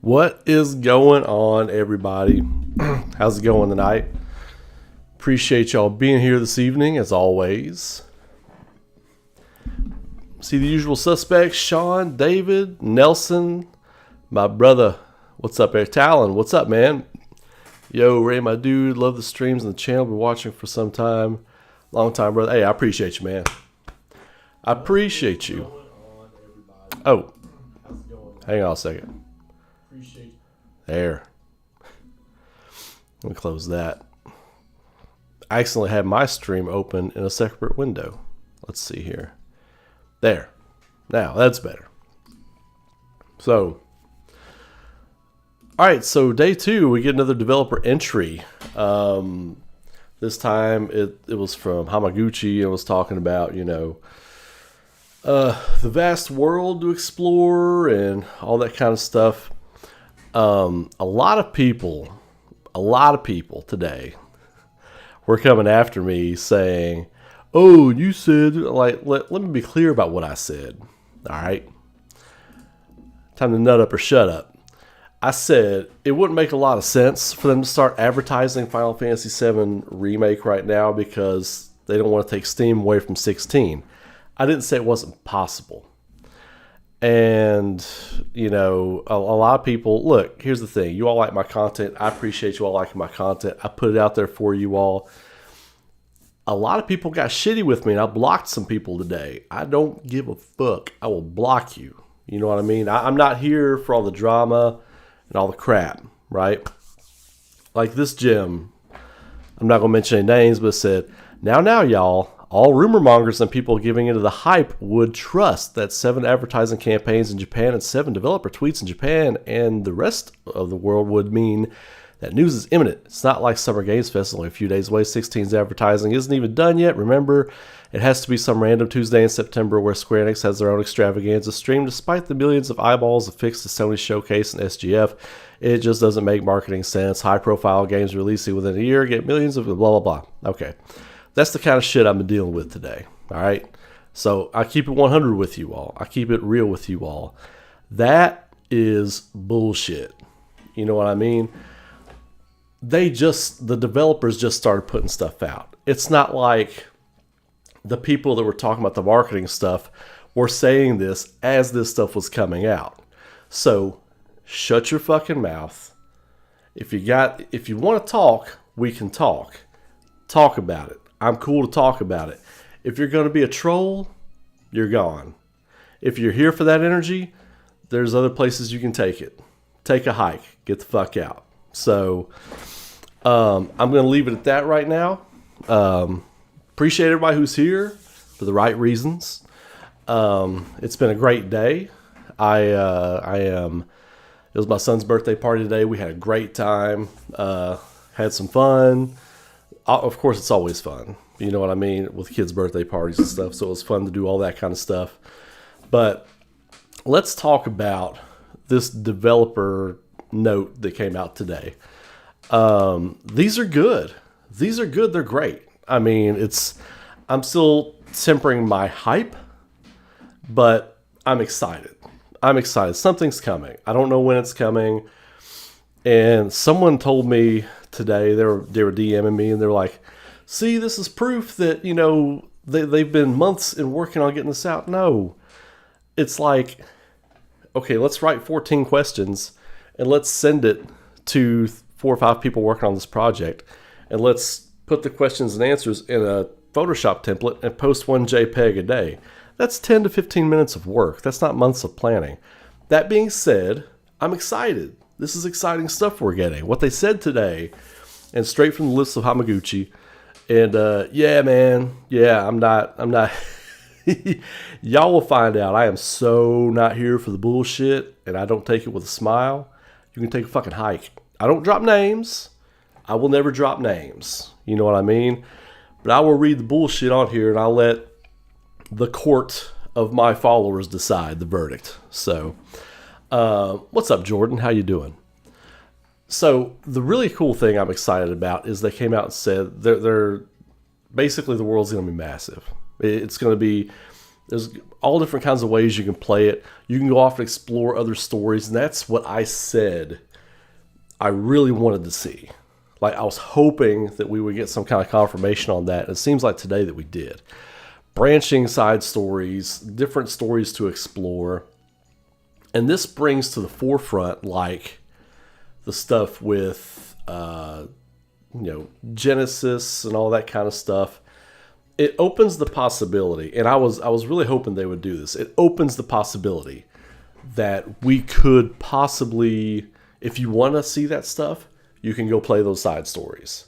What is going on, everybody? How's it going tonight? Appreciate y'all being here this evening, as always. See the usual suspects: Sean, David, Nelson, my brother. What's up, Eric? Talon, what's up, man? Yo, Ray, my dude. Love the streams and the channel. Been watching for some time. Long time, brother. Hey, I appreciate you, man. I appreciate you. Oh, hang on a second. There. Let me close that. I accidentally had my stream open in a separate window. Let's see here. There. Now, that's better. So, alright, so day 2, we get another developer entry. This time, it was from Hamaguchi. It was talking about, the vast world to explore and all that kind of stuff. A lot of people today were coming after me saying, oh, you said, like, let me be clear about what I said. All right. Time to nut up or shut up. I said it wouldn't make a lot of sense for them to start advertising Final Fantasy VII Remake right now because they don't want to take steam away from 16. I didn't say it wasn't possible. And, a lot of people, look, here's the thing. You all like my content. I appreciate you all liking my content. I put it out there for you all. A lot of people got shitty with me, and I blocked some people today. I don't give a fuck. I will block you. You know what I mean? I'm not here for all the drama and all the crap, right? Like this gym, I'm not going to mention any names, but it said, now, y'all. All rumor mongers and people giving into the hype would trust that 7 advertising campaigns in Japan and 7 developer tweets in Japan and the rest of the world would mean that news is imminent. It's not like Summer Games Fest, only a few days away. 16's advertising isn't even done yet. Remember, it has to be some random Tuesday in September where Square Enix has their own extravaganza stream. Despite the millions of eyeballs affixed to Sony Showcase and SGF, it just doesn't make marketing sense. High-profile games releasing within a year get millions of blah, blah, blah. Okay. That's the kind of shit I've been dealing with today. All right. So I keep it 100 with you all. I keep it real with you all. That is bullshit. You know what I mean? The developers just started putting stuff out. It's not like the people that were talking about the marketing stuff were saying this as this stuff was coming out. So shut your fucking mouth. If you want to talk, we can talk. Talk about it. I'm cool to talk about it. If you're going to be a troll, you're gone. If you're here for that energy, there's other places you can take it. Take a hike. Get the fuck out. So, I'm going to leave it at that right now. Appreciate everybody who's here for the right reasons. It's been a great day. It was my son's birthday party today. We had a great time. Had some fun. Of course, it's always fun. You know what I mean? With kids' birthday parties and stuff. So it was fun to do all that kind of stuff. But let's talk about this developer note that came out today. These are good. These are good. They're great. I mean, I'm still tempering my hype, but I'm excited. I'm excited. Something's coming. I don't know when it's coming. And someone told me today, they were DMing me, and they were like, see, this is proof that, they've been months in working on getting this out. No. It's like, okay, let's write 14 questions, and let's send it to 4 or 5 people working on this project, and let's put the questions and answers in a Photoshop template and post 1 JPEG a day. That's 10 to 15 minutes of work. That's not months of planning. That being said, I'm excited. This is exciting stuff we're getting. What they said today, and straight from the lips of Hamaguchi, and yeah, man, yeah, I'm not, y'all will find out. I am so not here for the bullshit, and I don't take it with a smile. You can take a fucking hike. I don't drop names. I will never drop names. You know what I mean? But I will read the bullshit on here, and I'll let the court of my followers decide the verdict. So, what's up, Jordan? How you doing? So the really cool thing I'm excited about is they came out and said they're basically the world's going to be massive. It's going to be There's all different kinds of ways you can play it. You can go off and explore other stories, and that's what I said I really wanted to see. Like, I was hoping that we would get some kind of confirmation on that. And it seems like today that we did. Branching side stories, different stories to explore. And this brings to the forefront, like, the stuff with, Genesis and all that kind of stuff. It opens the possibility, and I was really hoping they would do this. It opens the possibility that we could possibly, if you want to see that stuff, you can go play those side stories.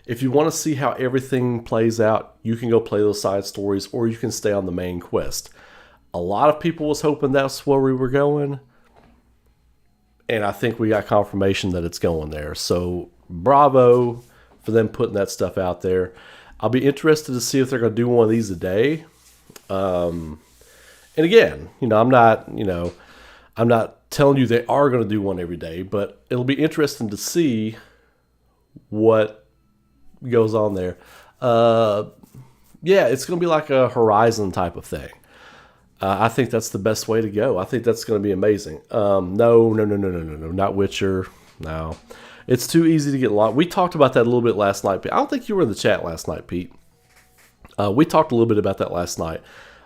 If you want to see how everything plays out, you can go play those side stories, or you can stay on the main quest. A lot of people was hoping that's where we were going, and I think we got confirmation that it's going there. So bravo for them putting that stuff out there. I'll be interested to see if they're going to do one of these a day. And again, I'm not telling you they are going to do one every day, but it'll be interesting to see what goes on there. It's going to be like a Horizon type of thing. I think that's the best way to go. I think that's going to be amazing. No, not Witcher. No. It's too easy to get lost. We talked about that a little bit last night. I don't think you were in the chat last night, Pete. We talked a little bit about that last night.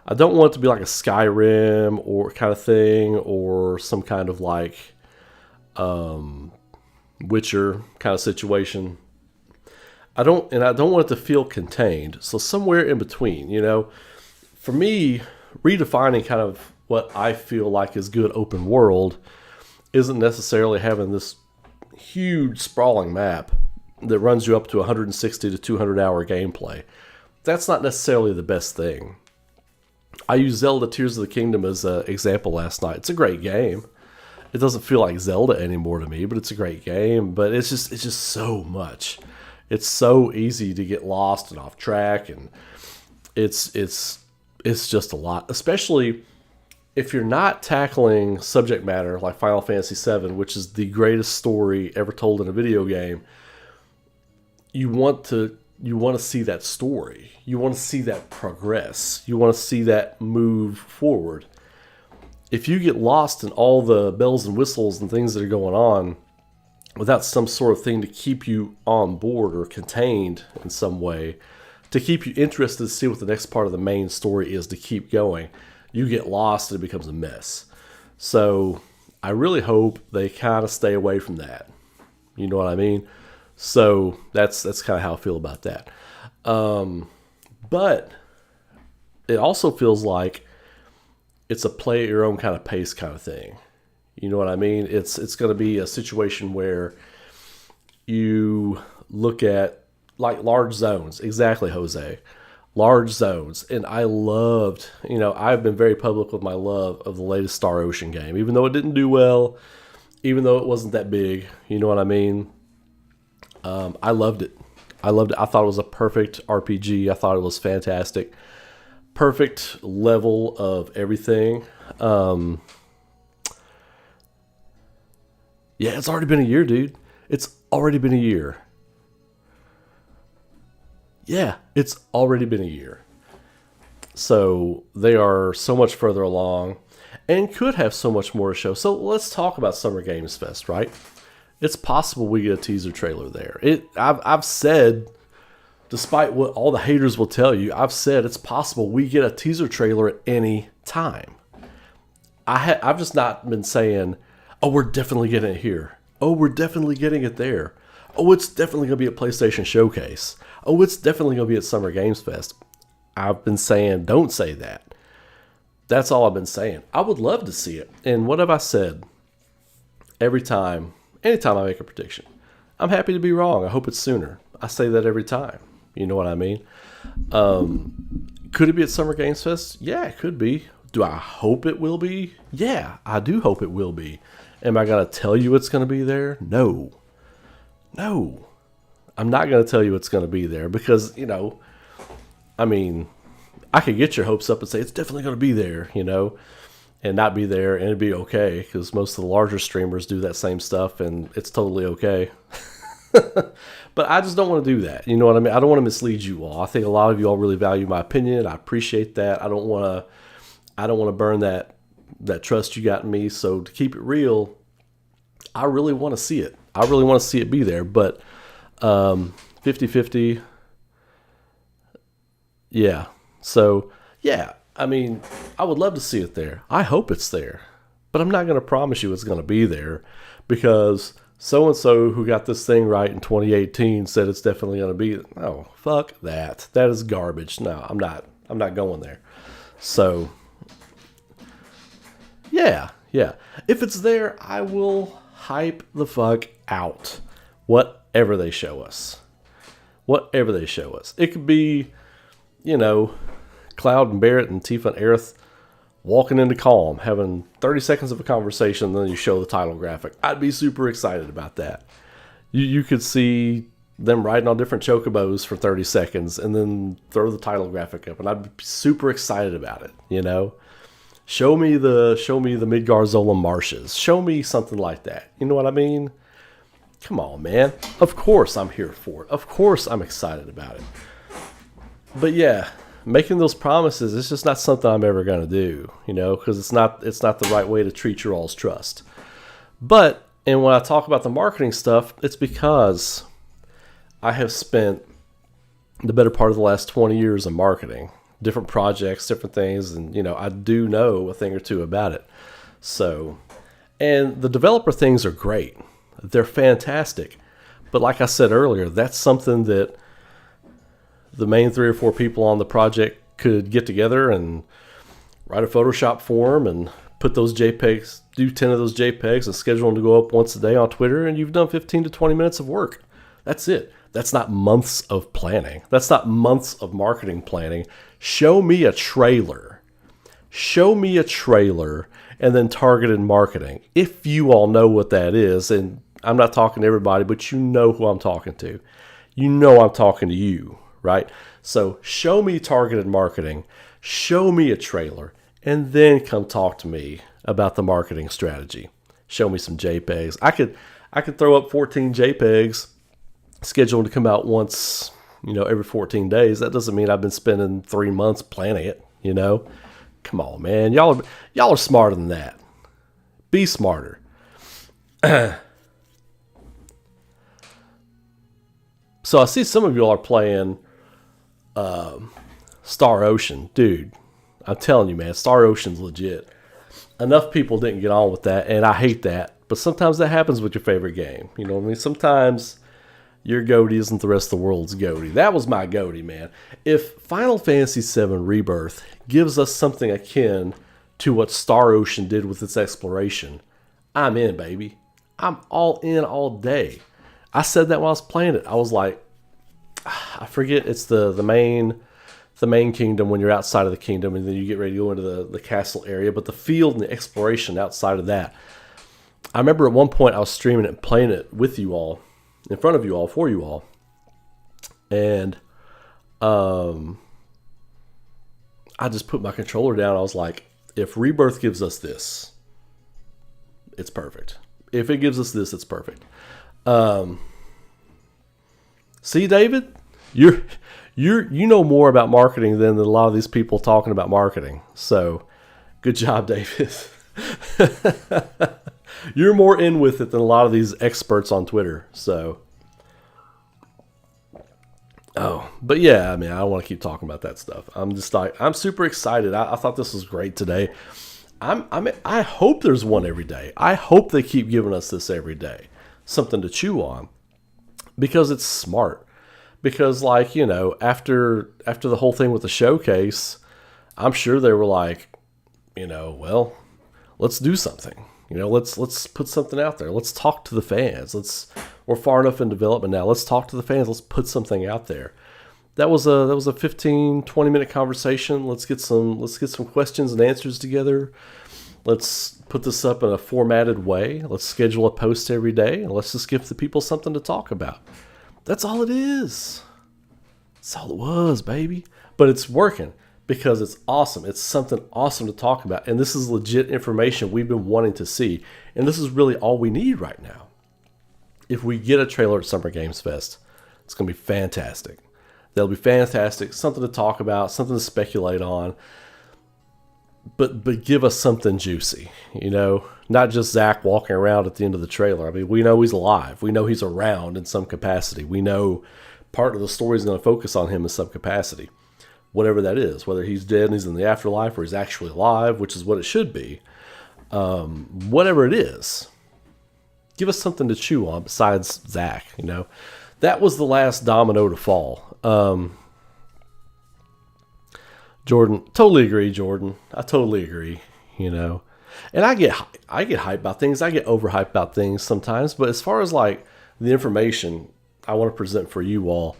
I don't want it to be like a Skyrim or kind of thing, or some kind of like Witcher kind of situation. I don't want it to feel contained. So somewhere in between, for me, redefining kind of what I feel like is good open world isn't necessarily having this huge sprawling map that runs you up to 160 to 200 hour gameplay. That's not necessarily the best thing. I used Zelda Tears of the Kingdom as an example last night. It's a great game. It doesn't feel like Zelda anymore to me, but it's a great game. But it's just so much. It's so easy to get lost and off track, and it's just a lot, especially if you're not tackling subject matter like Final Fantasy VII, which is the greatest story ever told in a video game. You want to see that story. You want to see that progress. You want to see that move forward. If you get lost in all the bells and whistles and things that are going on without some sort of thing to keep you on board or contained in some way, to keep you interested to see what the next part of the main story is to keep going, you get lost and it becomes a mess. So I really hope they kind of stay away from that. You know what I mean? So that's kind of how I feel about that. But it also feels like it's a play at your own kind of pace kind of thing. You know what I mean? It's going to be a situation where you look at like large zones. Exactly, Jose. Large zones. And I loved, I've been very public with my love of the latest Star Ocean game. Even though it didn't do well, even though it wasn't that big, you know what I mean? I loved it. I thought it was a perfect RPG. I thought it was fantastic. Perfect level of everything. It's already been a year, dude. It's already been a year. Yeah, it's already been a year. So they are so much further along and could have so much more to show. So let's talk about Summer Games Fest, right? It's possible we get a teaser trailer there. I've said, despite what all the haters will tell you, I've said it's possible we get a teaser trailer at any time. I've just not been saying, oh, we're definitely getting it here. Oh, we're definitely getting it there. Oh, it's definitely going to be a PlayStation Showcase. Oh, it's definitely going to be at Summer Games Fest. I've been saying, don't say that. That's all I've been saying. I would love to see it. And what have I said? Anytime I make a prediction, I'm happy to be wrong. I hope it's sooner. I say that every time. You know what I mean? Could it be at Summer Games Fest? Yeah, it could be. Do I hope it will be? Yeah, I do hope it will be. Am I going to tell you it's going to be there? No. I'm not going to tell you it's going to be there because, I could get your hopes up and say it's definitely going to be there, and not be there, and it'd be okay because most of the larger streamers do that same stuff and it's totally okay. But I just don't want to do that. You know what I mean? I don't want to mislead you all. I think a lot of you all really value my opinion. I appreciate that. I don't want to I don't want to burn that trust you got in me. So to keep it real, I really want to see it. I really want to see it be there. But 50-50, yeah. So, yeah, I mean, I would love to see it there. I hope it's there. But I'm not going to promise you it's going to be there because so-and-so who got this thing right in 2018 said it's definitely going to be. Oh, fuck that. That is garbage. No, I'm not going there. So, yeah. If it's there, I will hype the fuck out. Whatever they show us. It could be, Cloud and Barrett and Tifa and Aerith walking into Calm, having 30 seconds of a conversation, then you show the title graphic. I'd be super excited about that. You could see them riding on different chocobos for 30 seconds and then throw the title graphic up, and I'd be super excited about it, Show me the Midgar-Zola marshes. Show me something like that. You know what I mean? Come on, man. Of course I'm here for it. Of course I'm excited about it. But yeah, making those promises, it's just not something I'm ever going to do, because it's not the right way to treat your all's trust. But, and when I talk about the marketing stuff, it's because I have spent the better part of the last 20 years in marketing, different projects, different things, and, I do know a thing or two about it. So, and the developer things are great. They're fantastic. But like I said earlier, that's something that the main 3 or 4 people on the project could get together and write a Photoshop form and put those JPEGs, do 10 of those JPEGs and schedule them to go up once a day on Twitter, and you've done 15 to 20 minutes of work. That's it. That's not months of planning. That's not months of marketing planning. Show me a trailer. And then targeted marketing. If you all know what that is, and I'm not talking to everybody, but you know who I'm talking to. You know I'm talking to you, right? So show me targeted marketing, show me a trailer, and then come talk to me about the marketing strategy. Show me some JPEGs. I could throw up 14 JPEGs scheduled to come out once, every 14 days. That doesn't mean I've been spending 3 months planning it, Come on, man. Y'all are smarter than that. Be smarter. So I see some of y'all are playing Star Ocean. Dude, I'm telling you, man, Star Ocean's legit. Enough people didn't get on with that, and I hate that. But sometimes that happens with your favorite game. You know what I mean? Sometimes your goatee isn't the rest of the world's goatee. That was my goatee, man. If Final Fantasy VII Rebirth gives us something akin to what Star Ocean did with its exploration, I'm in, baby. I'm all in all day. I said that when I was playing it. I was like, I forget, it's the main kingdom when you're outside of the kingdom, and then you get ready to go into the castle area. But the field and the exploration outside of that, I remember at one point I was streaming it and playing it with you all, in front of you all, for you all. And I just put my controller down. I was like, if Rebirth gives us this, it's perfect. If it gives us this, it's perfect. See, David, you know more about marketing than a lot of these people talking about marketing. So, good job, David. You're more in with it than a lot of these experts on Twitter. So, but yeah, I mean, I don't want to keep talking about that stuff. I'm just like, I'm super excited. I thought this was great today. I hope there's one every day. I hope they keep giving us this every day, something to chew on, because it's smart. Because, like, after the whole thing with the showcase, I'm sure they were like, well, let's do something. Let's put something out there. Let's talk to the fans. We're far enough in development now. Let's talk to the fans. Let's put something out there. That was a 15, 20-minute conversation. Let's get some questions and answers together. Let's put this up in a formatted way. Let's schedule a post every day, and let's just give the people something to talk about. That's all it is. That's all it was, baby. But it's working because it's awesome. It's something awesome to talk about. And this is legit information we've been wanting to see. And this is really all we need right now. If we get a trailer at Summer Games Fest, it's going to be fantastic. That'll be fantastic. Something to talk about, something to speculate on. but give us something juicy, not just Zach walking around at the end of the trailer. I mean, we know he's alive. We know he's around in some capacity. We know part of the story is going to focus on him in some capacity, whatever that is, whether he's dead and he's in the afterlife or he's actually alive, which is what it should be. Whatever it is, give us something to chew on besides Zach. That was the last domino to fall. Jordan, totally agree, Jordan. I totally agree, And I get hyped about things. I get overhyped about things sometimes. But as far as like the information I want to present for you all,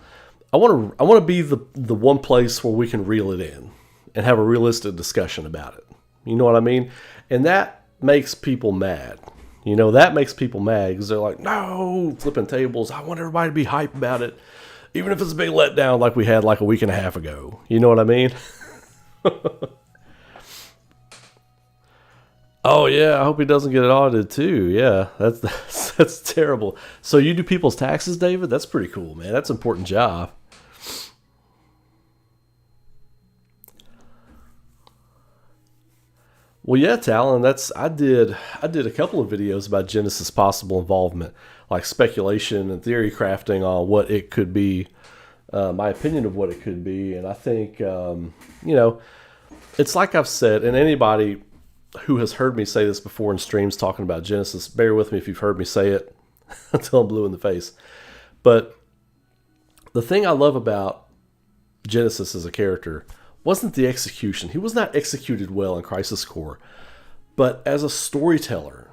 I want to be the one place where we can reel it in and have a realistic discussion about it. You know what I mean? And that makes people mad. That makes people mad because they're like, no, flipping tables. I want everybody to be hyped about it, even if it's a big letdown like we had like a week and a half ago. You know what I mean? Oh yeah, I hope he doesn't get it audited too. Yeah, that's terrible. So you do people's taxes, David? That's pretty cool, man. That's an important job. Well, yeah, Talon. I did a couple of videos about Genesis' possible involvement, like speculation and theory crafting on what it could be, my opinion of what it could be, and I think it's like I've said, and anybody who has heard me say this before in streams talking about Genesis, bear with me if you've heard me say it until I'm blue in the face. But the thing I love about Genesis as a character wasn't the execution. He was not executed well in Crisis Core. But as a storyteller,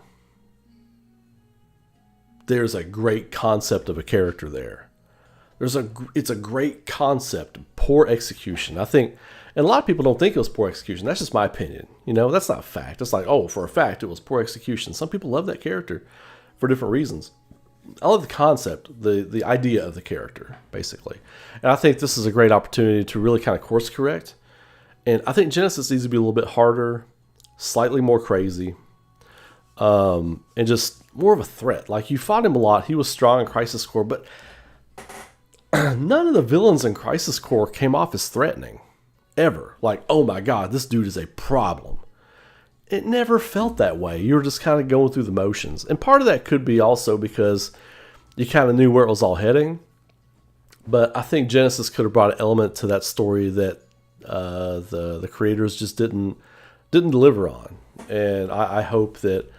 there's a great concept of a character there. It's a great concept, poor execution. I think, and a lot of people don't think it was poor execution. That's just my opinion. That's not a fact. It's like, oh, for a fact, it was poor execution. Some people love that character for different reasons. I love the concept, the idea of the character, basically. And I think this is a great opportunity to really kind of course correct. And I think Genesis needs to be a little bit harder, slightly more crazy, and just more of a threat. Like, you fought him a lot. He was strong in Crisis Core, but none of the villains in Crisis Core came off as threatening, ever. Like, oh my god, this dude is a problem. It never felt that way. You were just kind of going through the motions. And part of that could be also because you kind of knew where it was all heading. But I think Genesis could have brought an element to that story that the creators just didn't deliver on. And I hope that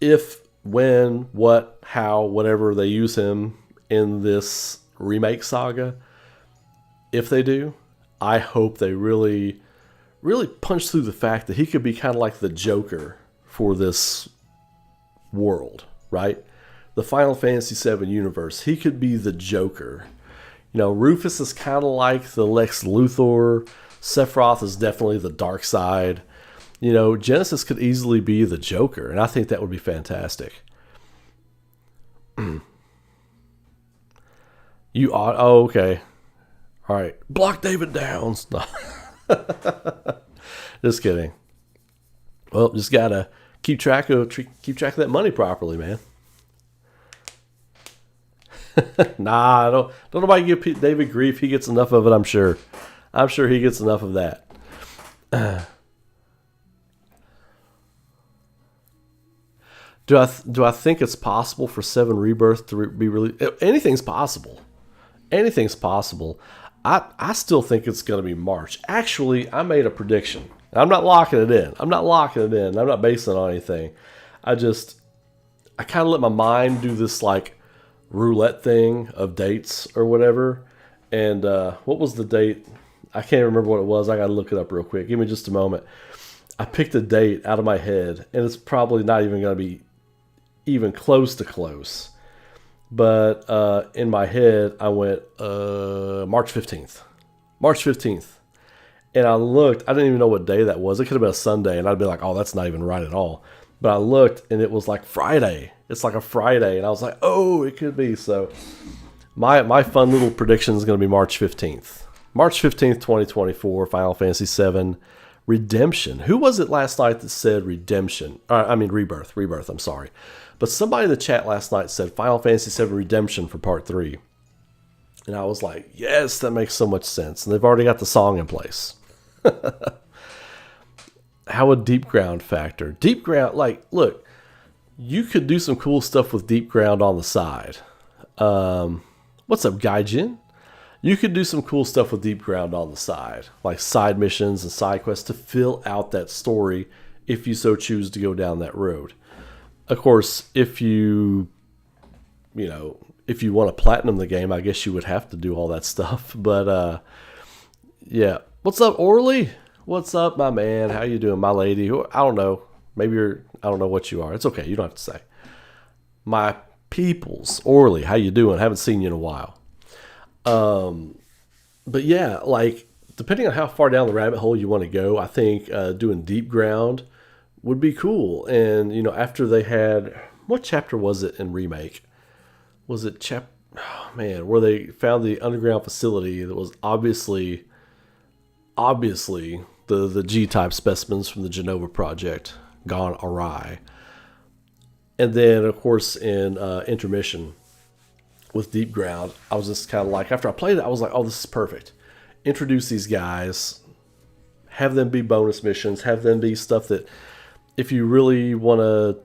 if, when, what, how, whatever they use him in this remake saga, if they do, I hope they really punch through the fact that he could be kind of like the Joker for this world, right? The Final Fantasy VII universe. He could be the Joker. Rufus is kind of like the Lex Luthor. Sephiroth is definitely the dark side. Genesis could easily be the Joker, and I think that would be fantastic. Oh, okay. All right. Block David Downs. No. Just kidding. Well, just gotta keep track of that money properly, man. Nah, don't nobody give David grief. He gets enough of it, I'm sure. I'm sure he gets enough of that. Do I think it's possible for VII Rebirth to be released? Anything's possible. Anything's possible. I still think it's going to be March. Actually, I made a prediction. I'm not locking it in. I'm not basing it on anything. I kind of let my mind do this like roulette thing of dates or whatever. And what was the date? I can't remember what it was. I got to look it up real quick. Give me just a moment. I picked a date out of my head, and it's probably not even going to be even close to close. But in my head, I went March 15th. March 15th. And I looked. I didn't even know what day that was. It could have been a Sunday, and I'd be like, oh, that's not even right at all. But I looked, and it was like Friday. It's like a Friday. And I was like, oh, it could be. So my fun little prediction is going to be March 15th. March 15th, 2024, Final Fantasy VII Redemption. Who was it last night that said Redemption? Rebirth. Rebirth, I'm sorry. But somebody in the chat last night said Final Fantasy VII Redemption for Part 3. And I was like, yes, that makes so much sense. And they've already got the song in place. how would Deepground factor? Deepground, like, look, you could do some cool stuff with Deepground on the side. What's up, Gaijin? You could do some cool stuff with Deepground on the side, like side missions and side quests to fill out that story if you so choose to go down that road. Of course, if you want to platinum the game, I guess you would have to do all that stuff. But yeah, what's up, Orly? What's up, my man? How you doing, my lady? I don't know. Maybe I don't know what you are. It's okay. You don't have to say. My peoples, Orly, how you doing? Haven't seen you in a while. But yeah, like, depending on how far down the rabbit hole you want to go, I think doing Deepground would be cool. And, after they had, what chapter was it in Remake? Was it where they found the underground facility that was obviously the G-type specimens from the Genova project gone awry. And then, of course, in Intermission with Deepground, I was just kind of like, after I played it, I was like, oh, this is perfect. Introduce these guys, have them be bonus missions, have them be stuff that if you really want to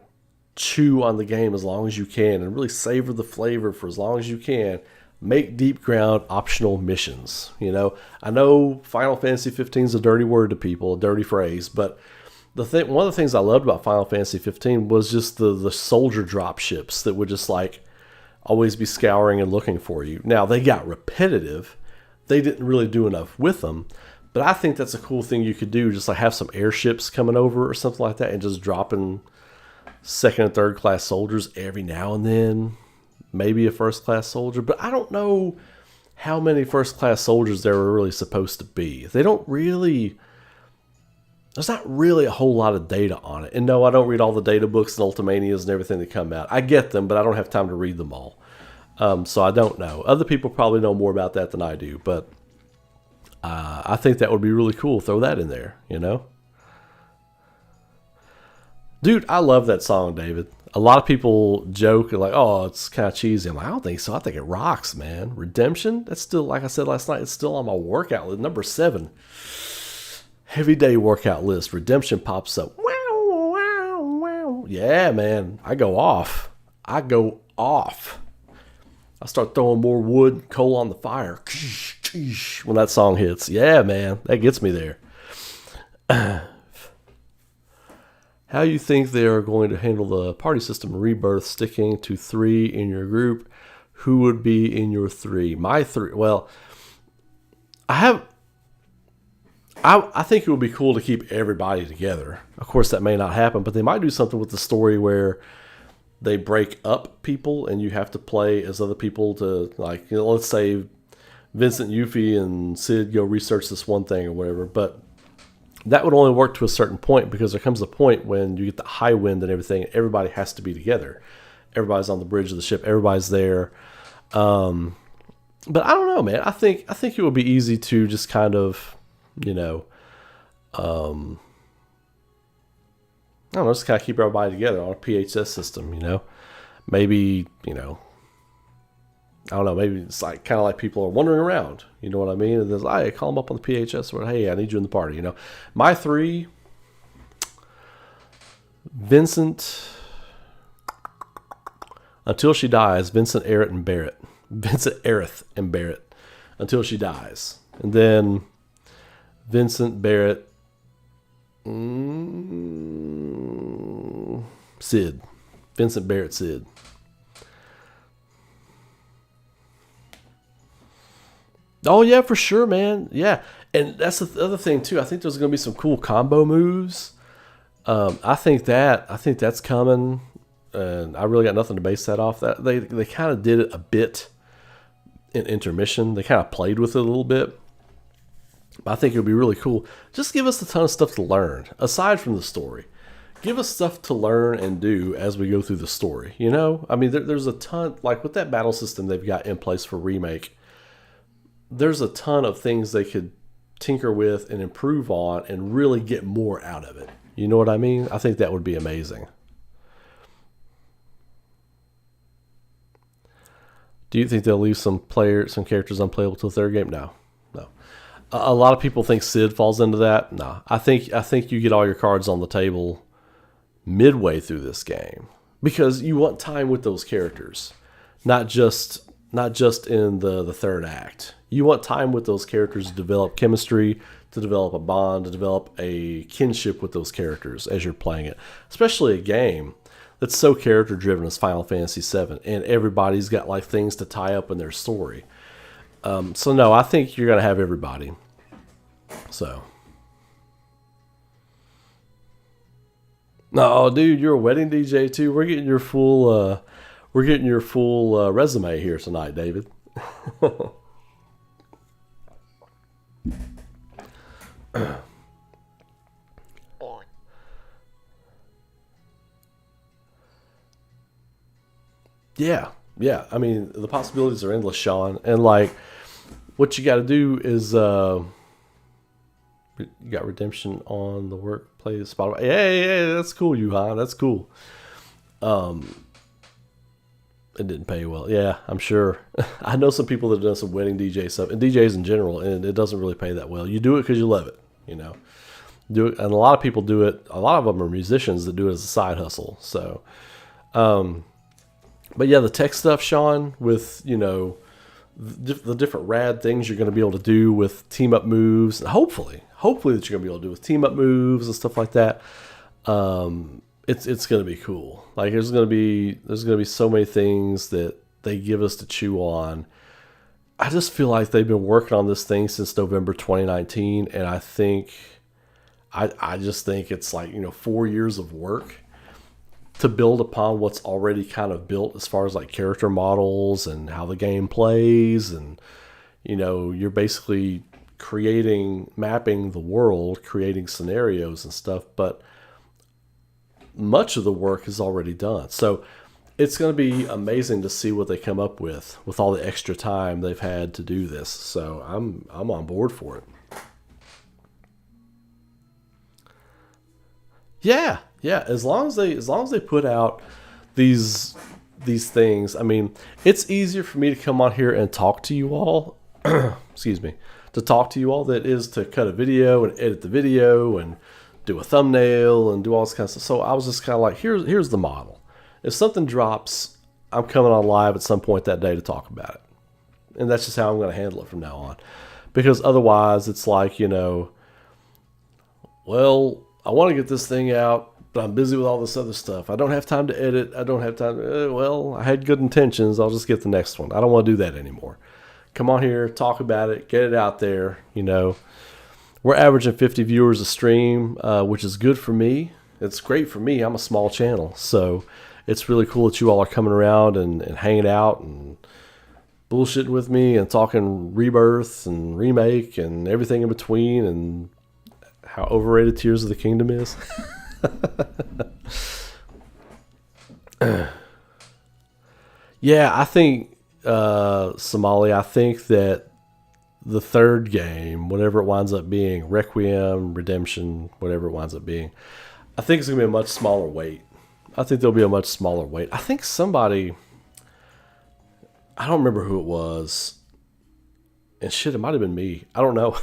chew on the game as long as you can and really savor the flavor for as long as you can, make Deepground optional missions. I know Final Fantasy 15 is a dirty word to people, a dirty phrase, but one of the things I loved about Final Fantasy 15 was just the soldier drop ships that would just like always be scouring and looking for you. Now, they got repetitive. They didn't really do enough with them, but I think that's a cool thing you could do, just like have some airships coming over or something like that and just dropping second and third class soldiers every now and then. Maybe a first class soldier, but I don't know how many first class soldiers there were really supposed to be. There's not really a whole lot of data on it. And no, I don't read all the data books and Ultimanias and everything that come out. I get them, but I don't have time to read them all. So I don't know. Other people probably know more about that than I do, but I think that would be really cool. Throw that in there, Dude, I love that song, David. A lot of people joke and like, oh, it's kind of cheesy. I'm like, I don't think so. I think it rocks, man. Redemption, that's still, like I said last night, it's still on my workout list. Number 7. Heavy day workout list. Redemption pops up. Wow, wow, wow. Yeah, man. I go off. I start throwing more wood, coal on the fire. When that song hits. Yeah, man. That gets me there. How you think they are going to handle the party system Rebirth, sticking to 3 in your group? Who would be in your 3? My 3. Well, I think it would be cool to keep everybody together. Of course, that may not happen, but they might do something with the story where they break up people and you have to play as other people to, like, let's say Vincent, Yuffie, and Sid go research this one thing or whatever. But that would only work to a certain point, because there comes a point when you get the high wind and everything, and everybody has to be together. Everybody's on the bridge of the ship. Everybody's there. But I don't know, man. I think it would be easy to just kind of, I don't know, just kind of keep everybody together on a PHS system, Maybe, I don't know, maybe it's like kind of like people are wandering around, you know what I mean? And there's, I call them up on the PHS, or hey, I need you in the party, My 3, Vincent, until she dies, Vincent, Aerith, and Barrett. Vincent, Aerith, and Barrett, until she dies. And then Vincent, Barrett, Sid. Vincent, Barrett, Sid. Oh, yeah, for sure, man. Yeah. And that's the other thing, too. I think there's going to be some cool combo moves. I think that's coming. And I really got nothing to base that off. That They kind of did it a bit in Intermission. They kind of played with it a little bit. But I think it would be really cool. Just give us a ton of stuff to learn, aside from the story. Give us stuff to learn and do as we go through the story. I mean, there's a ton, like with that battle system they've got in place for Remake, there's a ton of things they could tinker with and improve on and really get more out of it. You know what I mean? I think that would be amazing. Do you think they'll leave some characters unplayable till the third game? No. A lot of people think Sid falls into that. No, I think you get all your cards on the table midway through this game because you want time with those characters, not just in the third act. You want time with those characters to develop chemistry, to develop a bond, to develop a kinship with those characters as you're playing it. Especially a game that's so character driven as Final Fantasy VII, and everybody's got like things to tie up in their story. So no, I think you're gonna have everybody. So, no, dude, you're a wedding DJ too. We're getting your full resume here tonight, David. Yeah. I mean, the possibilities are endless, Sean. And like, what you got to do is, you got redemption on the workplace Spotify. Hey, that's cool, Yuhan. That's cool. It didn't pay well. Yeah, I'm sure. I know some people that have done some wedding DJ stuff and DJs in general, and it doesn't really pay that well. You do it because you love it, Do it, and a lot of people do it. A lot of them are musicians that do it as a side hustle. So, but yeah, the tech stuff, Sean, with the different rad things you're going to be able to do with team up moves, and hopefully that you're going to be able to do with team up moves and stuff like that. It's going to be cool. Like there's going to be so many things that they give us to chew on. I just feel like they've been working on this thing since November 2019, and I just think it's like 4 years of work to build upon what's already kind of built as far as like character models and how the game plays, and you're basically mapping the world, creating scenarios and stuff, but much of the work is already done. So it's going to be amazing to see what they come up with all the extra time they've had to do this. So I'm on board for it. Yeah. As long as they put out these things, I mean, it's easier for me to come on here and talk to you all. Excuse me, to talk to you all that is to cut a video and edit the video and do a thumbnail and do all this kind of stuff. So I was just kind of like, here's the model. If something drops, I'm coming on live at some point that day to talk about it. And that's just how I'm going to handle it from now on. Because otherwise it's like, well, I want to get this thing out, but I'm busy with all this other stuff. I don't have time to edit. I don't have time. Well, I had good intentions. I'll just get the next one. I don't want to do that anymore. Come on here, talk about it, get it out there, We're averaging 50 viewers a stream, which is good for me. It's great for me. I'm a small channel. So it's really cool that you all are coming around and hanging out and bullshitting with me and talking Rebirth and Remake and everything in between and how overrated Tears of the Kingdom is. Yeah, I think, Somali, I think that the third game, whatever it winds up being, Requiem, Redemption, whatever it winds up being, I think it's going to be a much smaller weight. I think there'll be a much smaller weight. I think somebody, I don't remember who it was, and shit, it might have been me. I don't know.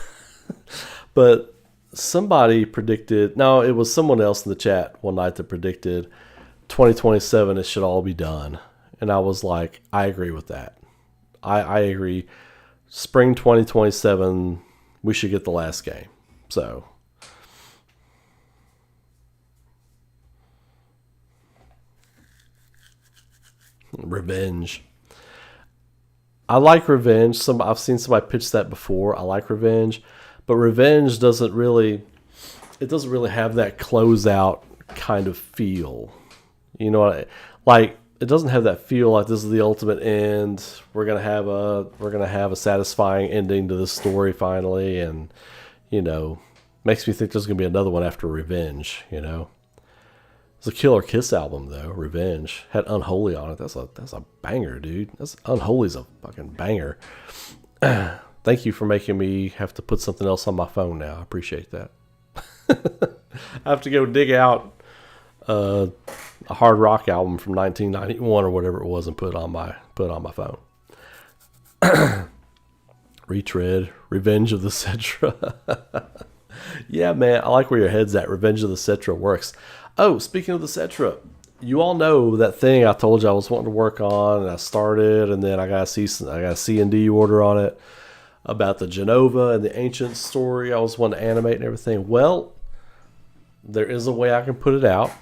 But somebody predicted, no, it was someone else in the chat one night that predicted 2027, it should all be done. And I was like, I agree with that. I agree. Spring 2027, we should get the last game. So, Revenge. I like Revenge. I've seen somebody pitch that before. I like Revenge, but Revenge doesn't really have that closeout kind of feel. Like it doesn't have that feel like this is the ultimate end. We're gonna have a satisfying ending to this story finally, and makes me think there's gonna be another one after Revenge. It's a Killer Kiss album though. Revenge had Unholy on it. That's a banger, dude. Unholy's a fucking banger. Thank you for making me have to put something else on my phone now. I appreciate that. I have to go dig out a hard rock album from 1991 or whatever it was and put it on my phone. Retread, Revenge of the Cetra. Yeah, man, I like where your head's at. Revenge of the Cetra works. Oh, speaking of the Cetra, you all know that thing I told you I was wanting to work on, and I started, and then I got a C&D order on it about the Genova and the ancient story I was wanting to animate and everything. Well, there is a way I can put it out,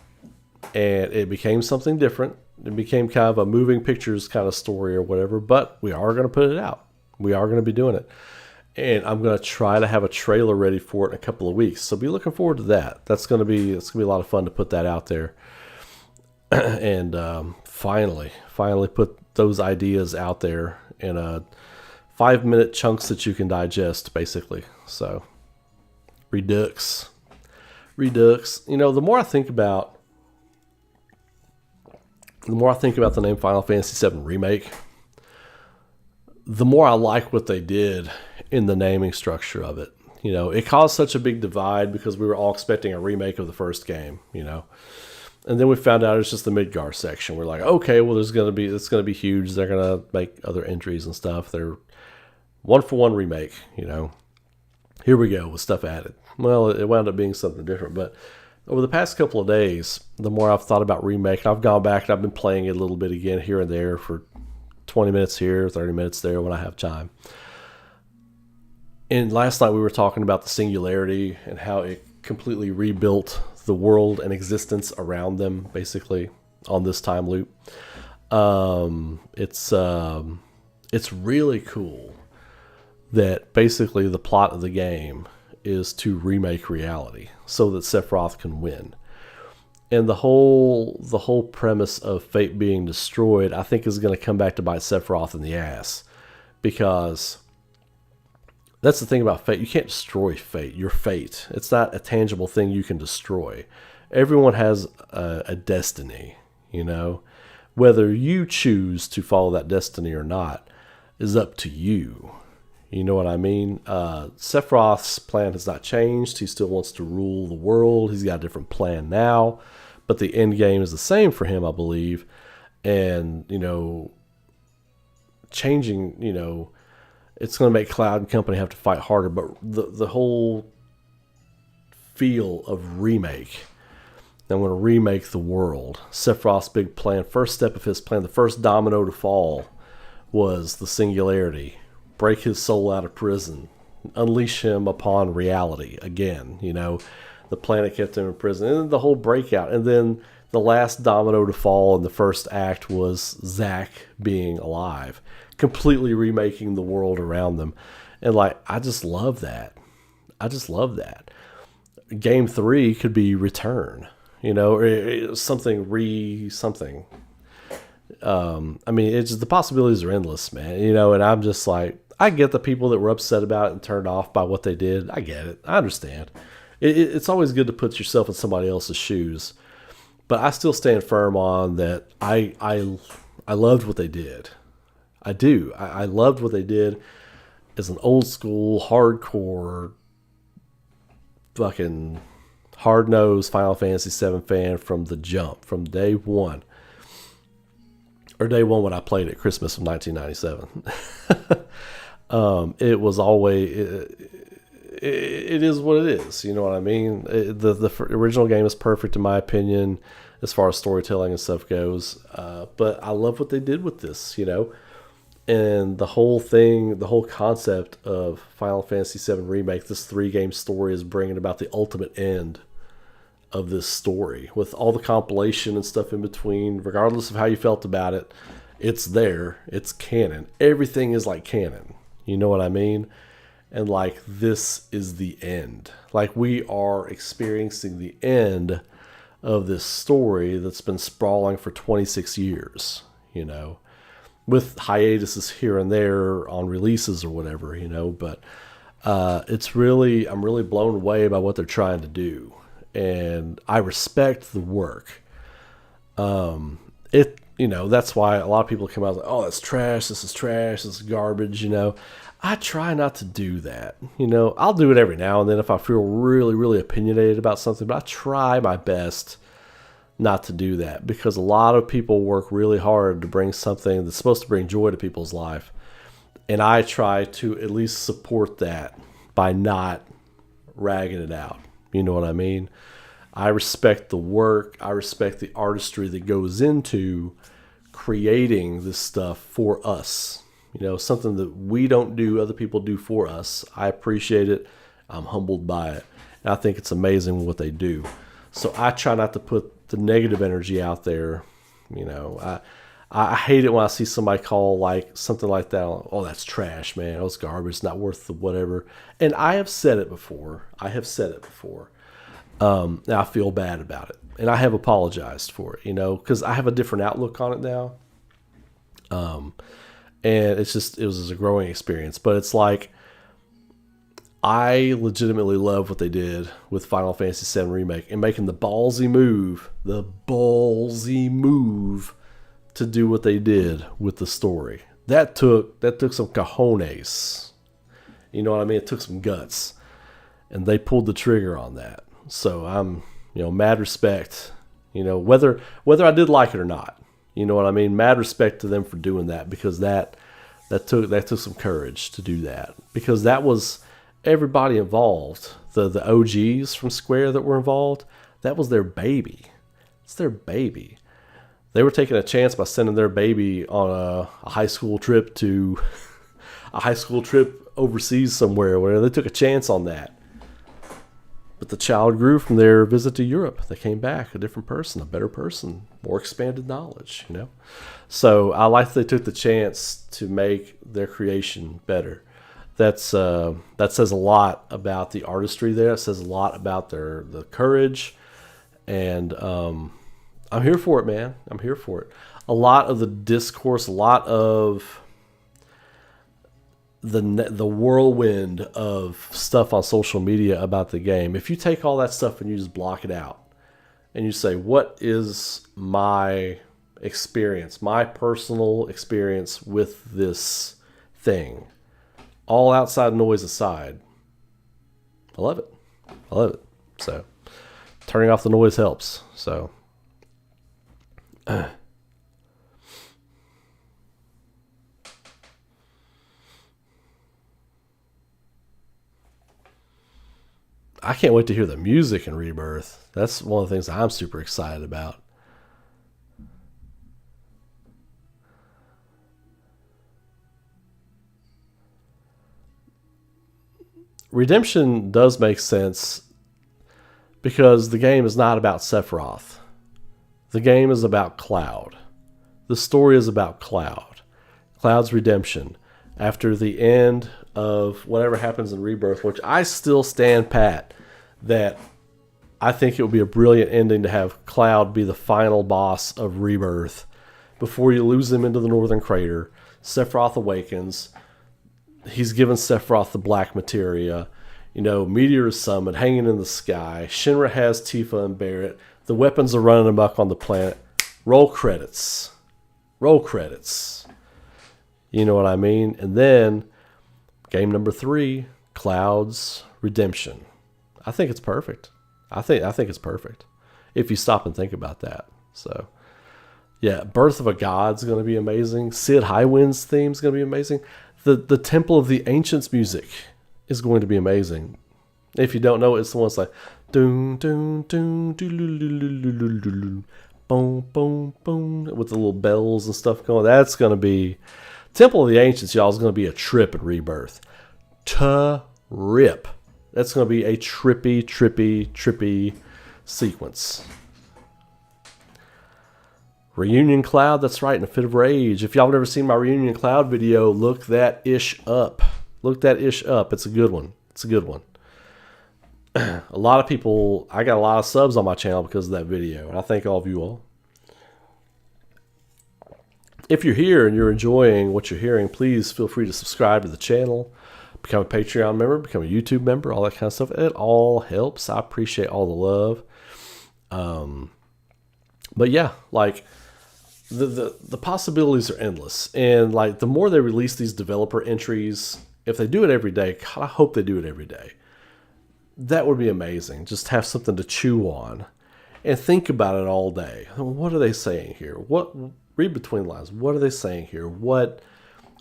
and it became something different. It became kind of a moving pictures kind of story or whatever, but we are going to put it out. We are going to be doing it. And I'm going to try to have a trailer ready for it in a couple of weeks. So be looking forward to that. It's going to be a lot of fun to put that out there. And finally put those ideas out there in a 5-minute chunks that you can digest, basically. So Redux. You know, the more I think about the name Final Fantasy VII Remake, the more I like what they did in the naming structure of it. You know, it caused such a big divide because we were all expecting a remake of the first game, you know. And then we found out it's just the Midgar section. We're like, okay, well, it's going to be huge. They're going to make other entries and stuff. They're 1-for-1 remake, you know. Here we go with stuff added. Well, it wound up being something different, but over the past couple of days, the more I've thought about Remake, I've gone back and I've been playing it a little bit again here and there for 20 minutes here, 30 minutes there when I have time. And last night we were talking about the singularity and how it completely rebuilt the world and existence around them, basically, on this time loop. It's really cool that basically the plot of the game is to remake reality so that Sephiroth can win. And the whole premise of fate being destroyed, I think, is going to come back to bite Sephiroth in the ass. Because that's the thing about fate. You can't destroy fate. Your fate. It's not a tangible thing you can destroy. Everyone has a destiny, you know. Whether you choose to follow that destiny or not is up to you. You know what I mean? Sephiroth's plan has not changed. He still wants to rule the world. He's got a different plan now. But the end game is the same for him, I believe. And, you know, changing, you know, it's going to make Cloud and company have to fight harder. But the whole feel of remake, I'm going to remake the world. Sephiroth's big plan, first step of his plan, the first domino to fall was the singularity. Break his soul out of prison, unleash him upon reality again. You know, the planet kept him in prison, and then the whole breakout. And then the last domino to fall in the first act was Zack being alive, completely remaking the world around them. And like, I just love that. Game 3 could be Return, you know, or something. I mean, it's just, the possibilities are endless, man. You know, and I'm just like, I get the people that were upset about it and turned off by what they did. I get it. I understand. It's always good to put yourself in somebody else's shoes. But I still stand firm on that. I loved what they did. I do. I loved what they did as an old school, hardcore, fucking hard-nosed Final Fantasy VII fan from the jump, from day one. Or day one when I played it, Christmas of 1997. It was always, it is what it is. You know what I mean? The original game is perfect in my opinion, as far as storytelling and stuff goes. But I love what they did with this, you know, and the whole thing, the whole concept of Final Fantasy VII Remake, this 3-game story is bringing about the ultimate end of this story with all the compilation and stuff in between. Regardless of how you felt about it, it's there. It's canon. Everything is like canon. You know what I mean? And like, this is the end. Like, we are experiencing the end of this story that's been sprawling for 26 years, you know, with hiatuses here and there on releases or whatever, you know, but I'm really blown away by what they're trying to do. And I respect the work. You know, that's why a lot of people come out like, oh, that's trash, this is garbage, you know. I try not to do that. You know, I'll do it every now and then if I feel really, really opinionated about something, but I try my best not to do that, because a lot of people work really hard to bring something that's supposed to bring joy to people's life, And I try to at least support that by not ragging it out. You know what I mean? I respect the work. I respect the artistry that goes into creating this stuff for us. You know, something that we don't do, other people do for us. I appreciate it. I'm humbled by it. And I think it's amazing what they do. So I try not to put the negative energy out there. You know, I hate it when I see somebody call like something like that, oh, that's trash, man. Oh, it's garbage. It's not worth the whatever. And I have said it before. And I feel bad about it. And I have apologized for it, you know, because I have a different outlook on it now. And it was a growing experience. But it's like, I legitimately love what they did with Final Fantasy VII Remake and making the ballsy move to do what they did with the story. That took some cojones. You know what I mean? It took some guts. And they pulled the trigger on that. So I'm, you know, mad respect, you know, whether I did like it or not. You know what I mean? Mad respect to them for doing that, because that took some courage to do that. Because that was everybody involved. The OGs from Square that were involved, that was their baby. It's their baby. They were taking a chance by sending their baby on a high school trip to a high school trip overseas somewhere, where they took a chance on that. But the child grew from their visit to Europe. They came back a different person, a better person, more expanded knowledge, you know. So I like that they took the chance to make their creation better. That says a lot about the artistry there. It says a lot about the courage. And I'm here for it, man. I'm here for it. A lot of the discourse, a lot of the whirlwind of stuff on social media about the game, if you take all that stuff and you just block it out and you say, what is my experience, my personal experience with this thing, all outside noise aside, I love it. So turning off the noise helps. So I can't wait to hear the music in Rebirth. That's one of the things I'm super excited about. Redemption does make sense because the game is not about Sephiroth. The game is about Cloud. The story is about Cloud. Cloud's redemption after the end of whatever happens in Rebirth, which I still stand pat that I think it would be a brilliant ending to have Cloud be the final boss of Rebirth before you lose him into the Northern Crater. Sephiroth awakens. He's given Sephiroth the black materia. You know, Meteor is summoned, hanging in the sky. Shinra has Tifa and Barret. The weapons are running amok on the planet. Roll credits. Roll credits. You know what I mean? And then, game number 3, Cloud's redemption. I think it's perfect. I think it's perfect if you stop and think about that. So, yeah, Birth of a God's going to be amazing. Sid Highwind's theme is going to be amazing. The Temple of the Ancients music is going to be amazing. If you don't know, it's the one that's like doom doom doom doom boom boom boom with the little bells and stuff going. That's going to be Temple of the Ancients, y'all, is going to be a trip in Rebirth. Trip. That's going to be a trippy sequence. Reunion Cloud, that's right, in a fit of rage. If y'all have never seen my Reunion Cloud video, look that ish up. Look that ish up. It's a good one. It's a good one. A lot of people, I got a lot of subs on my channel because of that video, and I thank all of you all. If you're here and you're enjoying what you're hearing, please feel free to subscribe to the channel, become a Patreon member, become a YouTube member, all that kind of stuff. It all helps. I appreciate all the love. But yeah, like the possibilities are endless. And like the more they release these developer entries, if they do it every day, God, I hope they do it every day. That would be amazing. Just have something to chew on and think about it all day. What are they saying here? Read between the lines. What are they saying here? What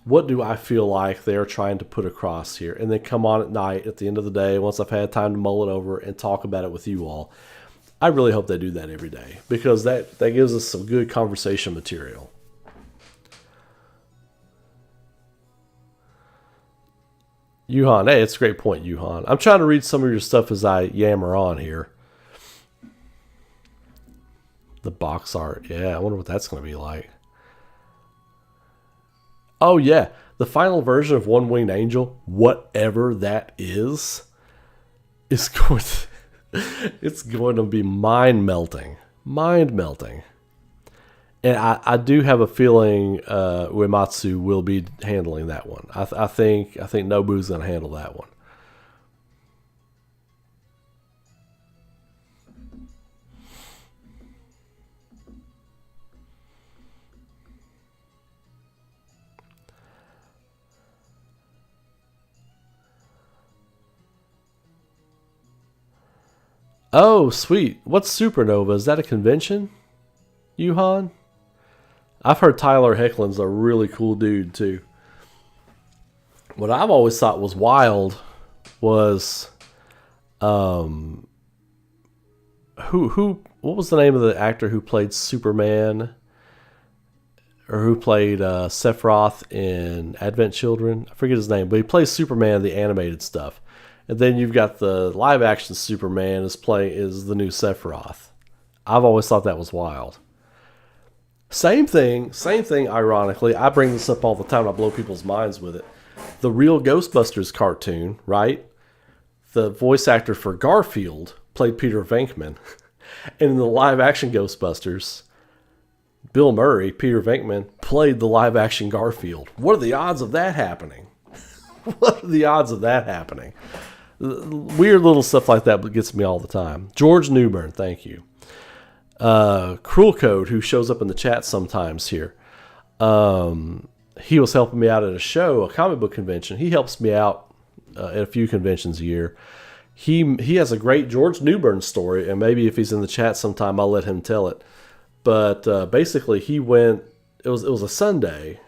what do I feel like they're trying to put across here? And then come on at night at the end of the day, once I've had time to mull it over and talk about it with you all. I really hope they do that every day, because that gives us some good conversation material. Yuhan, hey, it's a great point, Yuhan. I'm trying to read some of your stuff as I yammer on here. The box art, yeah, I wonder what that's going to be like. Oh yeah, the final version of One Winged Angel, whatever that is going to, it's going to be mind melting. And I do have a feeling Uematsu will be handling that one. I think Nobu's going to handle that one. Oh, sweet. What's Supernova? Is that a convention, Yuhan? I've heard Tyler Hecklin's a really cool dude, too. What I've always thought was wild was... what was the name of the actor who played Superman? Or who played Sephiroth in Advent Children? I forget his name, but he plays Superman, the animated stuff. And then you've got the live action Superman is the new Sephiroth. I've always thought that was wild. Same thing, ironically. I bring this up all the time. I blow people's minds with it. The real Ghostbusters cartoon, right? The voice actor for Garfield played Peter Venkman. And in the live action Ghostbusters, Bill Murray, Peter Venkman, played the live action Garfield. What are the odds of that happening? What are the odds of that happening? Weird little stuff like that gets me all the time. George Newbern, thank you. Cruel Code, who shows up in the chat sometimes here. He was helping me out at a show, a comic book convention. He helps me out at a few conventions a year. He has a great George Newbern story, and maybe if he's in the chat sometime, I'll let him tell it. But basically, he went. It was a Sunday,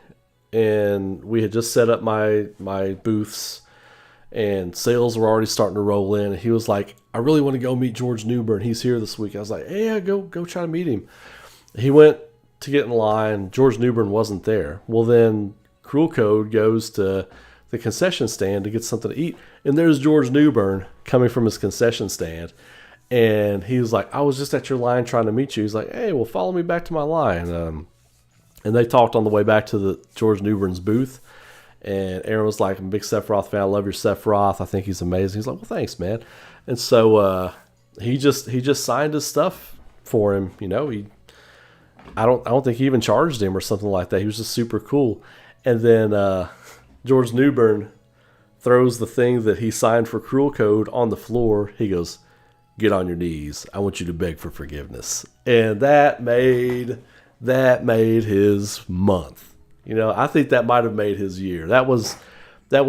and we had just set up my booths, and sales were already starting to roll in. And he was like, "I really want to go meet George Newbern. He's here this week." I was like, "Hey, yeah, go try to meet him." He went to get in line. George Newbern wasn't there. Well, then Cruel Code goes to the concession stand to get something to eat, and there's George Newbern coming from his concession stand. And he was like, "I was just at your line trying to meet you." He's like, "Hey, well, follow me back to my line." And they talked on the way back to the George Newbern's booth. And Aaron was like, "I'm a big Sephiroth fan. I love your Sephiroth. I think he's amazing." He's like, "Well, thanks, man." And so he just signed his stuff for him. You know, I don't think he even charged him or something like that. He was just super cool. And then George Newbern throws the thing that he signed for Cruel Code on the floor. He goes, "Get on your knees. I want you to beg for forgiveness." And that made his month. You know, I think that might have made his year. That was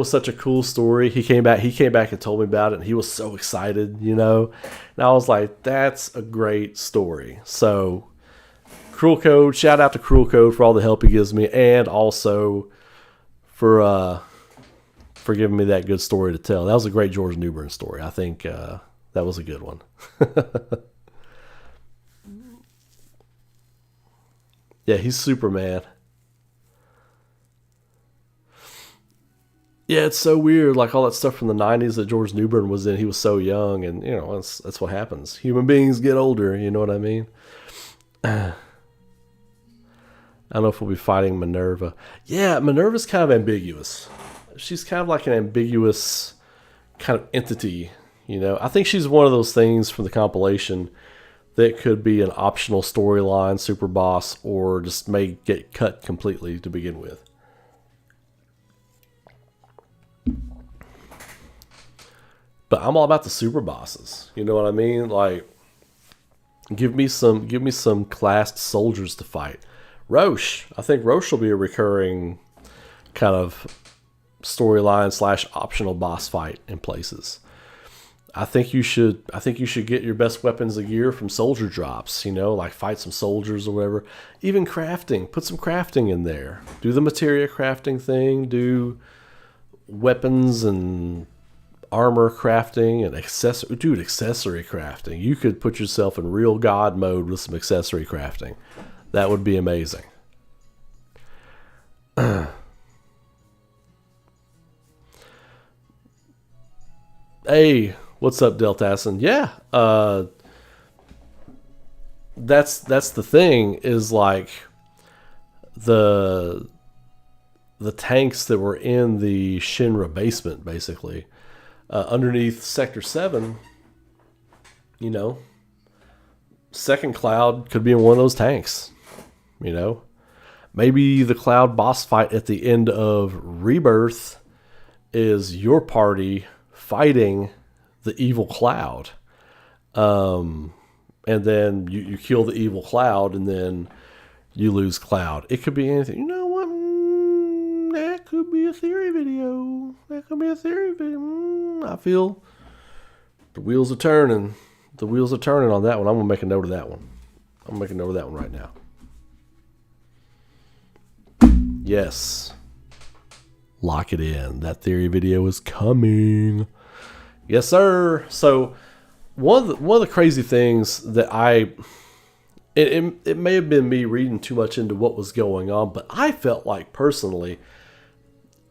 such a cool story. He came back and told me about it, and he was so excited, you know. And I was like, that's a great story. So Cruel Code, shout out to Cruel Code for all the help he gives me, and also for giving me that good story to tell. That was a great George Newbern story. I think that was a good one. Yeah, he's Superman. Yeah, it's so weird. Like all that stuff from the 90s that George Newbern was in, he was so young, and you know, that's what happens. Human beings get older, you know what I mean? I don't know if we'll be fighting Minerva. Yeah, Minerva's kind of ambiguous. She's kind of like an ambiguous kind of entity, you know. I think she's one of those things from the compilation that could be an optional storyline, super boss, or just may get cut completely to begin with. But I'm all about the super bosses. You know what I mean? Like, give me some classed soldiers to fight. Roche. I think Roche will be a recurring kind of storyline / optional boss fight in places. I think you should. I think you should get your best weapons and gear from soldier drops. You know, like fight some soldiers or whatever. Even crafting. Put some crafting in there. Do the materia crafting thing. Do weapons and armor crafting and accessory. Dude, accessory crafting. You could put yourself in real god mode with some accessory crafting. That would be amazing. Hey, what's up, Deltassin? Yeah, that's the thing is like the tanks that were in the Shinra basement, basically underneath Sector 7. You know, Second Cloud could be in one of those tanks. You know, maybe the Cloud boss fight at the end of Rebirth is your party fighting the evil Cloud. And then you kill the evil Cloud, and then you lose Cloud. It could be anything. You know what? That could be a theory video. That could be a theory video. I feel the wheels are turning. The wheels are turning on that one. I'm going to make a note of that one. I'm going to make a note of that one right now. Yes. Lock it in. That theory video is coming. Yes, sir. So one of the crazy things that it may have been me reading too much into what was going on, but I felt like personally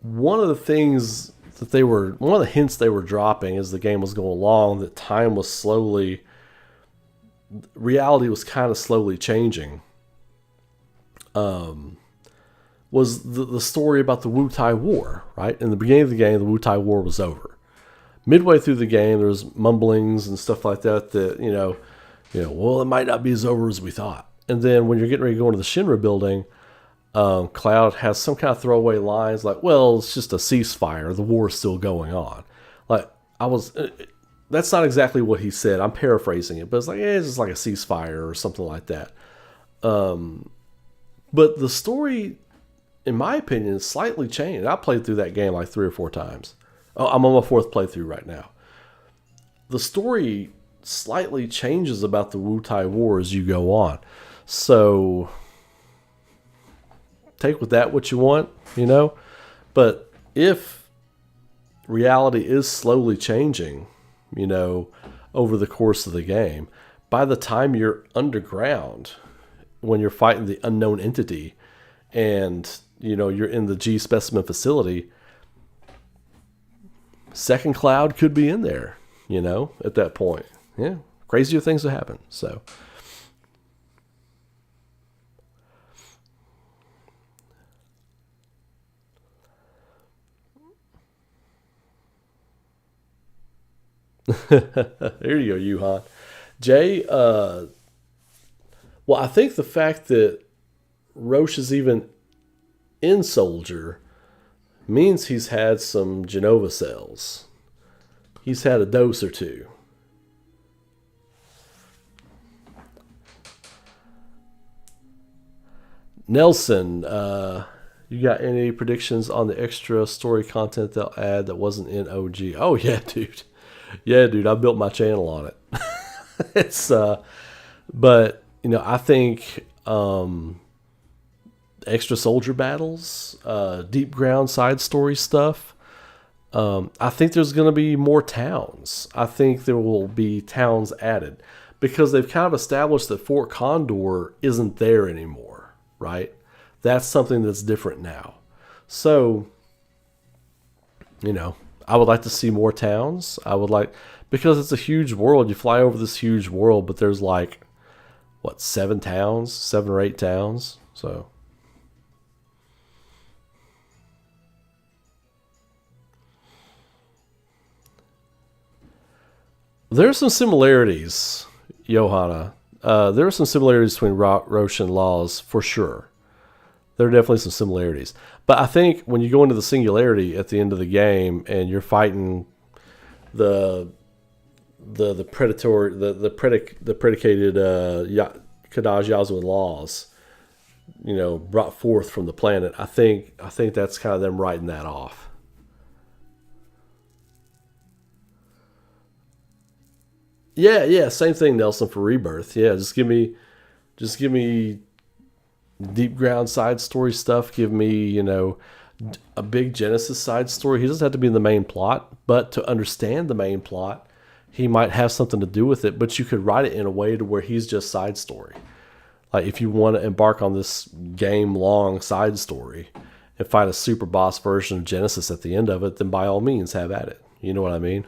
one of the hints they were dropping as the game was going along, that reality was kind of slowly changing. Was the story about the Wu-Tai War, right? In the beginning of the game, the Wu-Tai War was over. Midway through the game, there's mumblings and stuff like that, well, it might not be as over as we thought. And then when you're getting ready to go into the Shinra building, Cloud has some kind of throwaway lines like, well, it's just a ceasefire. The war is still going on. That's not exactly what he said. I'm paraphrasing it, but it's like, it's just like a ceasefire or something like that. But the story, in my opinion, is slightly changed. I played through that game like 3 or 4 times. Oh, I'm on my 4th playthrough right now. The story slightly changes about the Wu-Tai War as you go on. So take with that what you want, you know. But if reality is slowly changing, you know, over the course of the game, by the time you're underground, when you're fighting the unknown entity and, you know, you're in the G specimen facility, Second Cloud could be in there, you know, at that point. Yeah, crazier things will happen. So there you go, Yuhan. Jay, well, I think the fact that Roche is even in Soldier means he's had some Genova cells. He's had a dose or two. Nelson, you got any predictions on the extra story content they'll add that wasn't in OG? Oh, yeah, dude. Yeah, dude, I built my channel on it. It's, but, you know, I think extra soldier battles, Deepground side story stuff. I think there's going to be more towns. I think there will be towns added because they've kind of established that Fort Condor isn't there anymore, right? That's something that's different now. So, you know, I would like to see more towns. Because it's a huge world. You fly over this huge world, but there's like, 7 or 8 towns. So there are some similarities, Johanna. There are some similarities between Roche and Laws, for sure. There are definitely some similarities. But I think when you go into the singularity at the end of the game and you're fighting the predicated Kadaj Yazoo laws, you know, brought forth from the planet, I think that's kind of them writing that off. Yeah, yeah, same thing, Nelson, for Rebirth. Yeah, just give me deep ground side story stuff. Give me, a big Genesis side story. He doesn't have to be in the main plot, but to understand the main plot, he might have something to do with it. But you could write it in a way to where he's just side story. Like if you want to embark on this game long side story and find a super boss version of Genesis at the end of it, then by all means have at it. You know what I mean?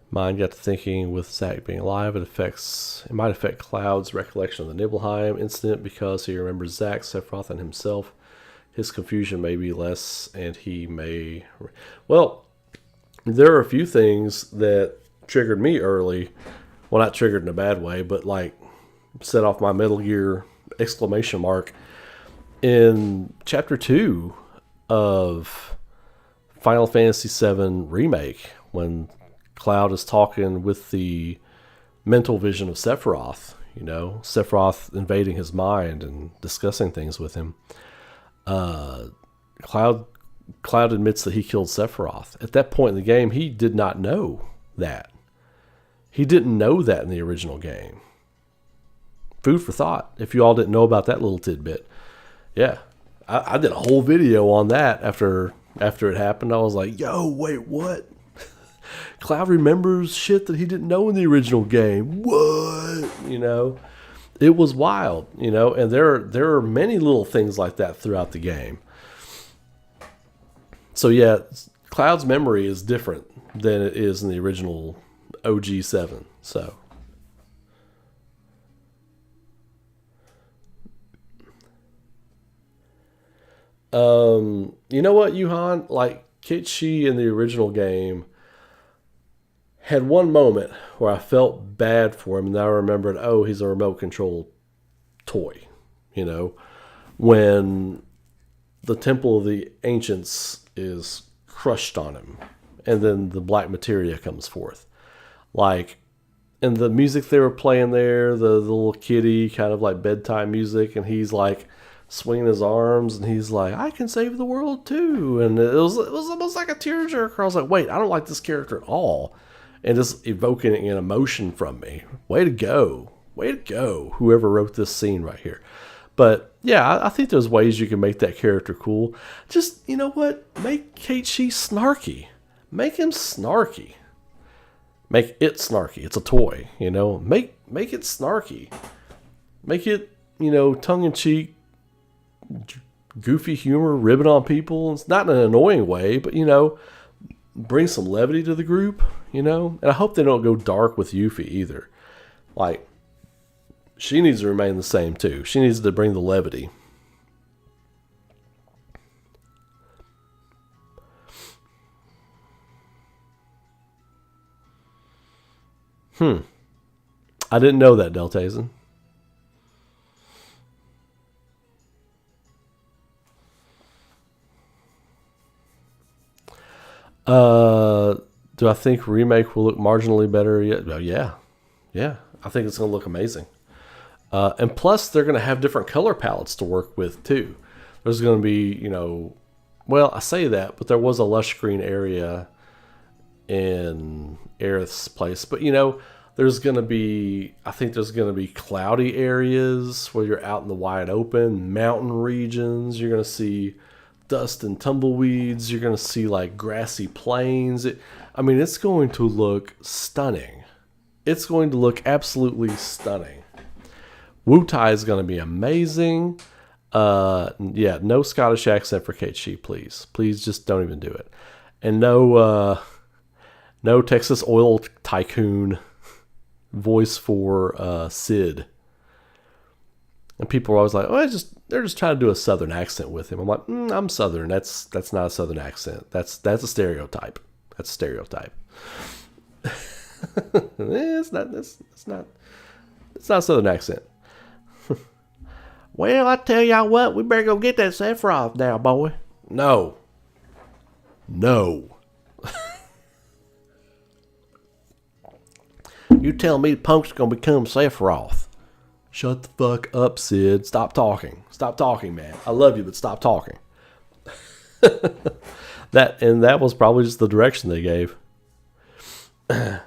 Mine got to thinking with Zack being alive, it might affect Cloud's recollection of the Nibelheim incident because he remembers Zack, Sephiroth, and himself. His confusion may be less, and he may... Well, there are a few things that triggered me early. Well, not triggered in a bad way, but like set off my Metal Gear exclamation mark. In Chapter 2 of Final Fantasy VII Remake, when Cloud is talking with the mental vision of Sephiroth, Sephiroth invading his mind and discussing things with him. Cloud admits that he killed Sephiroth. At that point in the game, he did not know that. He didn't know that in the original game. Food for thought, if you all didn't know about that little tidbit. Yeah, I did a whole video on that after it happened. I was like, yo, wait, what? Cloud remembers shit that he didn't know in the original game. What? It was wild, and there are many little things like that throughout the game. So yeah, Cloud's memory is different than it is in the original OG 7. So you know what, Yuhan? Like Keiichi in the original game had one moment where I felt bad for him, and I remembered, oh, he's a remote control toy. When the Temple of the Ancients is crushed on him, and then the black materia comes forth. Like, and the music they were playing there, the little kitty kind of like bedtime music, and he's like swinging his arms, and he's like, I can save the world too. And it was almost like a tearjerker. I was like, wait, I don't like this character at all. And just evoking an emotion from me. Way to go. Way to go, whoever wrote this scene right here. But yeah, I think there's ways you can make that character cool. Just, you know what? Make Keiichi snarky. Make him snarky. Make it snarky. It's a toy, Make it snarky. Make it, tongue-in-cheek, goofy humor, ribbing on people. It's not in an annoying way, but, bring some levity to the group, And I hope they don't go dark with Yuffie either. Like, she needs to remain the same too. She needs to bring the levity. I didn't know that, Deltazen. Do I think Remake will look marginally better yet? Oh, yeah. Yeah. I think it's going to look amazing. And plus, they're going to have different color palettes to work with, too. There's going to be, well, I say that, but there was a lush green area in Aerith's place. But, there's going to be, I think there's going to be cloudy areas where you're out in the wide open, mountain regions. You're going to see dust and tumbleweeds. You're going to see like grassy plains. It's going to look stunning. It's going to look absolutely stunning. Wutai is going to be amazing. Yeah, no Scottish accent for Keiichi, please. Please just don't even do it. And no Texas oil tycoon voice for Sid. And people are always like, oh, they're just trying to do a Southern accent with him. I'm like, I'm Southern. That's not a Southern accent. That's a stereotype. That's a stereotype. It's not a Southern accent. Well, I tell y'all what, we better go get that Sephiroth now, boy. No. You tell me Punk's gonna become Sephiroth. Shut the fuck up, Sid. Stop talking. Stop talking, man. I love you, but stop talking. That was probably just the direction they gave. That's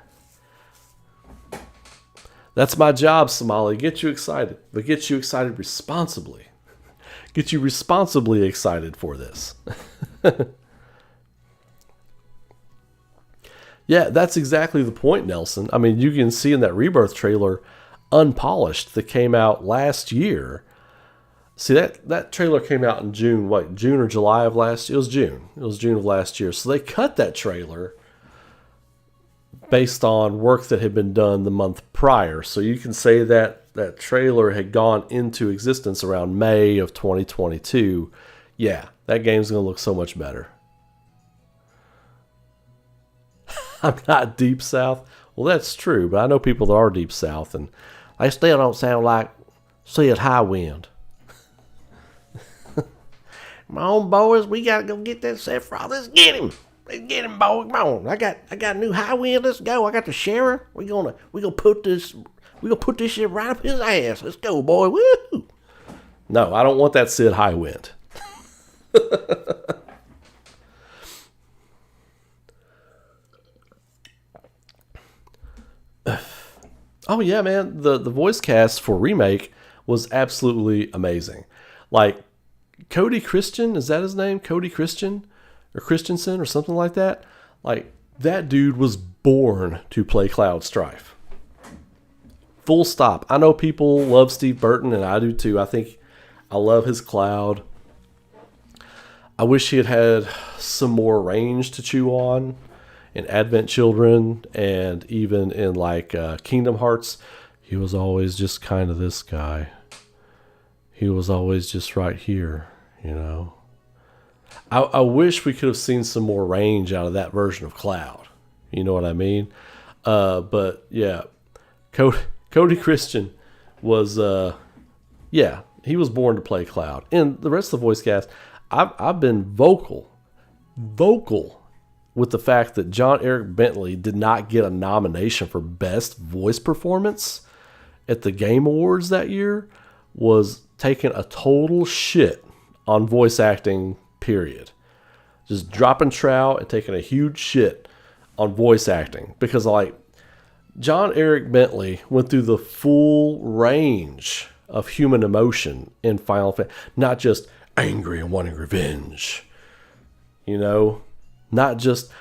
my job, Somali. Get you excited, but get you excited responsibly. Get you responsibly excited for this. Yeah, that's exactly the point, Nelson. I mean, you can see in that Rebirth trailer, unpolished, that came out last year. See, that trailer came out in June, June or July of last year? It was June. It was June of last year. So they cut that trailer based on work that had been done the month prior. So you can say that that trailer had gone into existence around May of 2022. Yeah, that game's going to look so much better. I'm not Deep South. Well, that's true, but I know people that are Deep South, and they still don't sound like Sid Highwind. Come on, boys, we gotta go get that Sephiroth. Let's get him. Let's get him, boy. Come on. I got a new Highwind. Let's go. I got the Sharon. We gonna put this shit right up his ass. Let's go, boy. Woo! No, I don't want that Sid Highwind. Oh yeah, man. The voice cast for Remake was absolutely amazing. Like Cody Christian, is that his name? Cody Christian or Christensen or something like that? Like that dude was born to play Cloud Strife. Full stop. I know people love Steve Burton, and I do too. I love his Cloud. I wish he had some more range to chew on in Advent Children, and even in like Kingdom Hearts. He was always just kind of this guy. He was always just right here, you know. I wish we could have seen some more range out of that version of Cloud. You know what I mean? But yeah, Cody Christian was, he was born to play Cloud. And the rest of the voice cast, I've been vocal with the fact that John Eric Bentley did not get a nomination for Best Voice Performance at the Game Awards that year was taking a total shit on voice acting, period. Just dropping trout and taking a huge shit on voice acting. Because, like, John Eric Bentley went through the full range of human emotion in Final Fantasy. Not just angry and wanting revenge. You know? Not just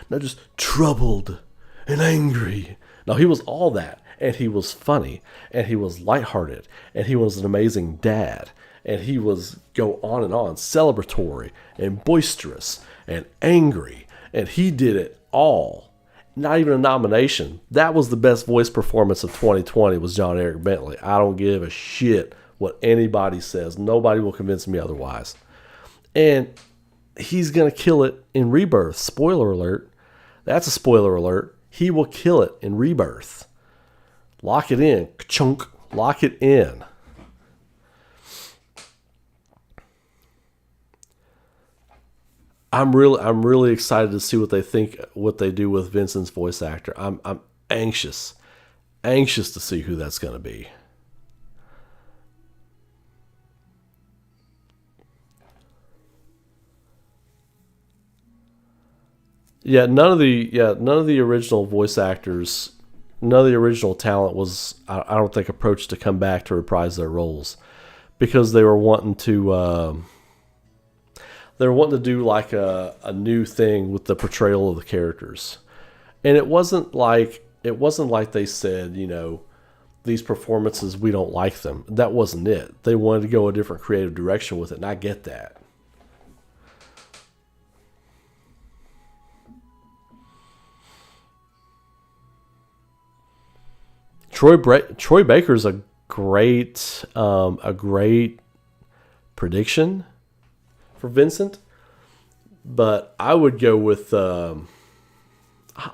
troubled and angry. No, he was all that. And he was funny. And he was lighthearted. And he was an amazing dad. And he was, go on and on, celebratory and boisterous and angry. And he did it all. Not even a nomination. That was the best voice performance of 2020 was John Eric Bentley. I don't give a shit what anybody says. Nobody will convince me otherwise. And he's going to kill it in Rebirth. Spoiler alert. That's a spoiler alert. He will kill it in Rebirth. Lock it in. Chunk. Lock it in. I'm really excited to see what they do with Vincent's voice actor. I'm anxious to see who that's going to be. Yeah, none of the original voice actors, none of the original talent was, I don't think, approached to come back to reprise their roles because they were wanting to do like a new thing with the portrayal of the characters. And it wasn't like they said, you know, these performances, we don't like them. That wasn't it. They wanted to go a different creative direction with it, and I get that. Troy Baker's a great prediction for Vincent, but I would go with I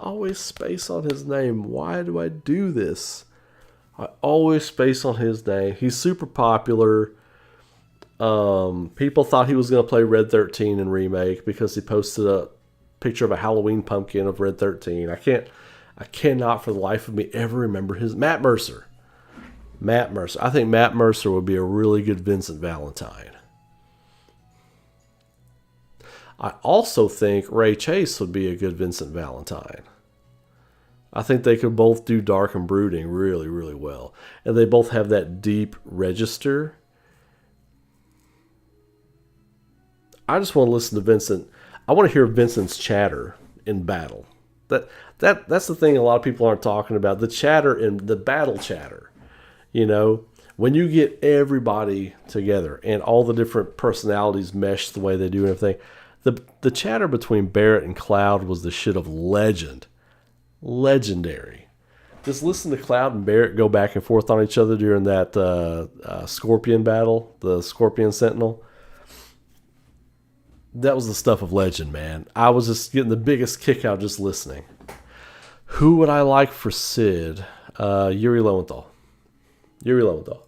always space on his name. Why do I do this? I always space on his name. He's super popular. People thought he was going to play Red 13 in Remake because he posted a picture of a Halloween pumpkin of Red 13. I cannot for the life of me ever remember his Matt Mercer. Matt Mercer. I think Matt Mercer would be a really good Vincent Valentine. I also think Ray Chase would be a good Vincent Valentine. I think they could both do dark and brooding really, really well. And they both have that deep register. I just want to listen to Vincent. I want to hear Vincent's chatter in battle. That's the thing a lot of people aren't talking about. The chatter in the battle chatter. You know, when you get everybody together and all the different personalities mesh the way they do and everything, the chatter between Barrett and Cloud was the shit of legend. Legendary. Just listen to Cloud and Barrett go back and forth on each other during that Scorpion battle, the Scorpion Sentinel. That was the stuff of legend, man. I was just getting the biggest kick out just listening. Who would I like for Sid? Yuri Lowenthal. Yuri Lowenthal.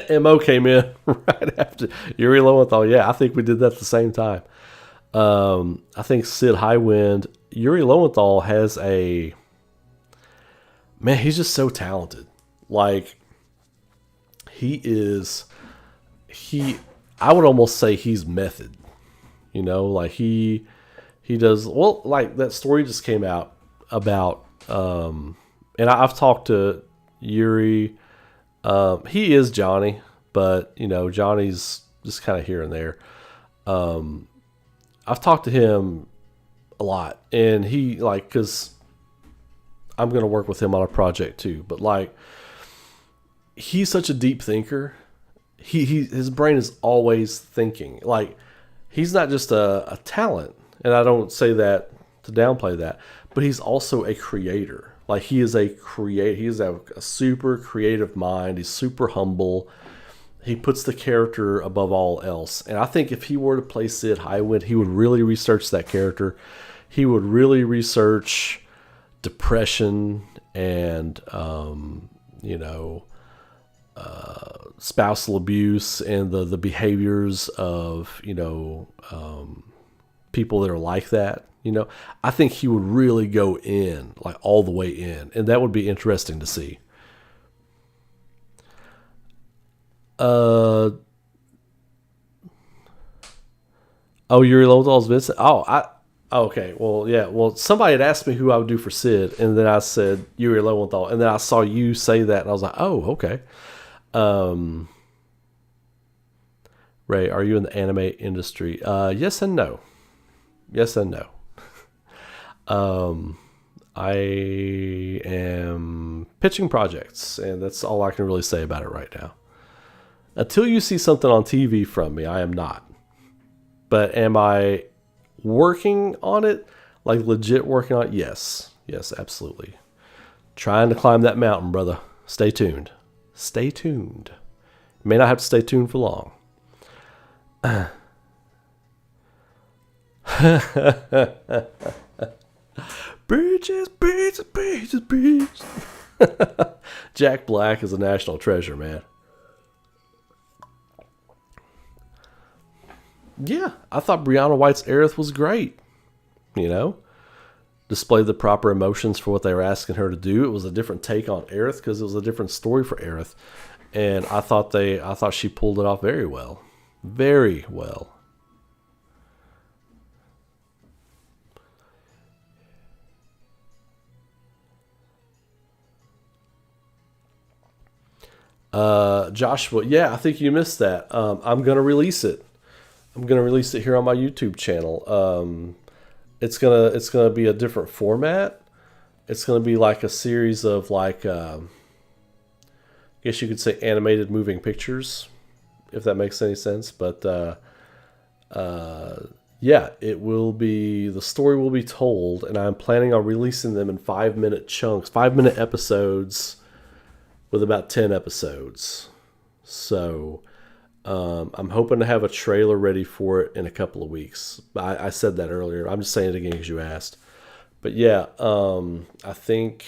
MO came in right after Yuri Lowenthal. Yeah, I think we did that at the same time. I think Sid Highwind. Yuri Lowenthal has a... Man, he's just so talented. Like, he is... I would almost say he's method. You know, like he does... Well, like that story just came out about... and I've talked to Yuri... he is Johnny, but, you know, Johnny's just kind of here and there. I've talked to him a lot, and he, like, because I'm going to work with him on a project too, but, like, he's such a deep thinker. His brain is always thinking. Like, he's not just a talent, and I don't say that to downplay that, but he's also a creator. Like, he is a super creative mind. He's super humble. He puts the character above all else. And I think if he were to play Sid Highwind, he would really research that character. He would really research depression and, spousal abuse and the behaviors of, people that are like that. You know, I think he would really go in, like all the way in, and that would be interesting to see. Yuri Lowenthal's Vincent. Okay. Well, yeah. Well, somebody had asked me who I would do for Sid, and then I said Yuri Lowenthal, and then I saw you say that, and I was like, oh, okay. Ray, are you in the anime industry? Yes and no. Yes and no. I am pitching projects, and that's all I can really say about it right now. Until you see something on TV from me, I am not. But am I working on it? Like legit working on it? Yes. Yes, absolutely. Trying to climb that mountain, brother. Stay tuned. Stay tuned. You may not have to stay tuned for long. Bridges, bridges, bridges, bridges. Jack Black is a national treasure, man. Yeah, I thought Brianna White's Aerith was great. You know, displayed the proper emotions for what they were asking her to do. It was a different take on Aerith because it was a different story for Aerith, and I thought she pulled it off very well, very well. Joshua, yeah, I think you missed that. I'm gonna release it. I'm gonna release it here on my YouTube channel. It's gonna be a different format. It's gonna be like a series of like, I guess you could say animated moving pictures, if that makes any sense. But yeah, it will be, the story will be told, and I'm planning on releasing them in 5-minute chunks, 5-minute episodes, with about 10 episodes. So I'm hoping to have a trailer ready for it in a couple of weeks. I said that earlier. I'm just saying it again because you asked. But yeah, I think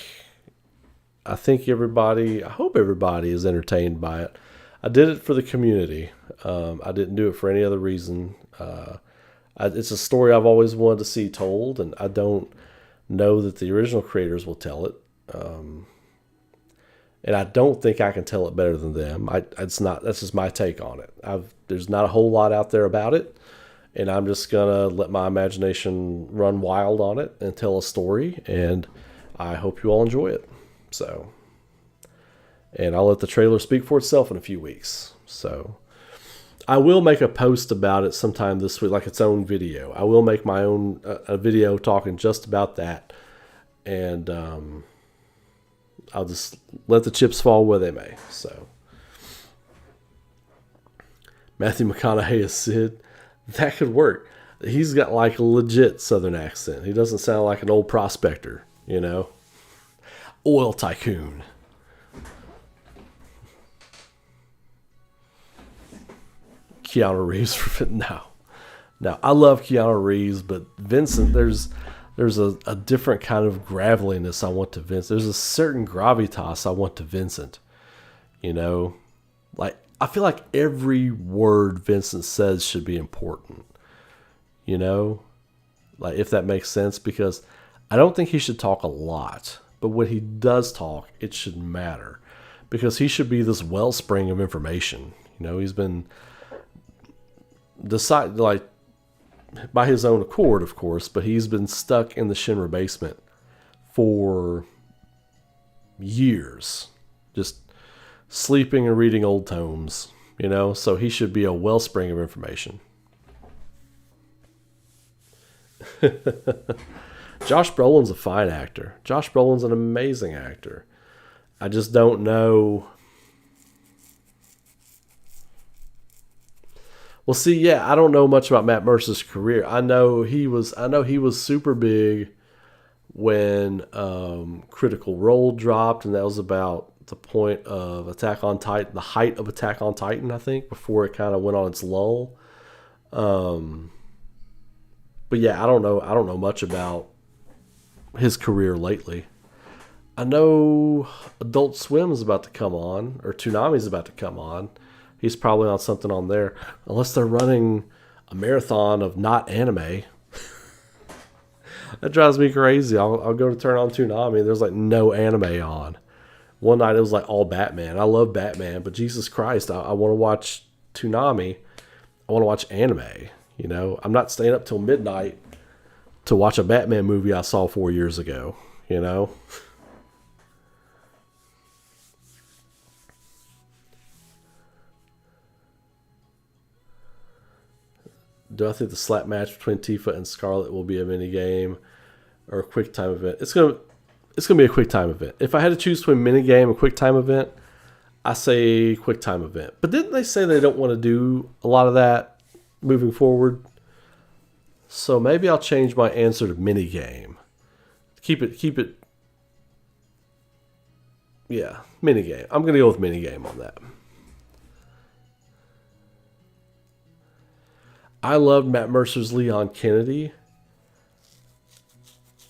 everybody, I hope everybody is entertained by it. I did it for the community. I didn't do it for any other reason. It's a story I've always wanted to see told, and I don't know that the original creators will tell it. And I don't think I can tell it better than them. It's not. That's just my take on it. There's not a whole lot out there about it, and I'm just gonna let my imagination run wild on it and tell a story. And I hope you all enjoy it. So, and I'll let the trailer speak for itself in a few weeks. So, I will make a post about it sometime this week, like its own video. I will make my own a video talking just about that, and I'll just let the chips fall where they may. So, Matthew McConaughey as Sid, that could work. He's got like a legit Southern accent. He doesn't sound like an old prospector, you know, oil tycoon. Keanu Reeves. No, I love Keanu Reeves, but Vincent, there's a different kind of graveliness I want to Vincent. There's a certain gravitas I want to Vincent. You know, like I feel like every word Vincent says should be important. You know, like if that makes sense, because I don't think he should talk a lot, but when he does talk, it should matter, because he should be this wellspring of information. You know, he's been decided like by his own accord, of course, but he's been stuck in the Shinra basement for years, just sleeping and reading old tomes, you know, so he should be a wellspring of information. Josh Brolin's a fine actor. Josh Brolin's an amazing actor. I just don't know. Well, see, yeah, I don't know much about Matt Mercer's career. I know he was super big when Critical Role dropped, and that was about the point of Attack on Titan, the height of Attack on Titan, I think, before it kind of went on its lull. But yeah, I don't know much about his career lately. I know Adult Swim is about to come on, or Toonami's about to come on. He's probably on something on there, unless they're running a marathon of not anime. That drives me crazy. I'll go to turn on Toonami, and there's like no anime on. One night it was like all Batman. I love Batman, but Jesus Christ, I want to watch Toonami. I want to watch anime. You know, I'm not staying up till midnight to watch a Batman movie I saw 4 years ago. You know. Do I think the slap match between Tifa and Scarlet will be a mini game or a quick time event? It's gonna be a quick time event. If I had to choose between mini game and quick time event, I say quick time event. But didn't they say they don't want to do a lot of that moving forward? So maybe I'll change my answer to mini game. Keep it. Yeah, mini game. I'm gonna go with mini game on that. I loved Matt Mercer's Leon Kennedy,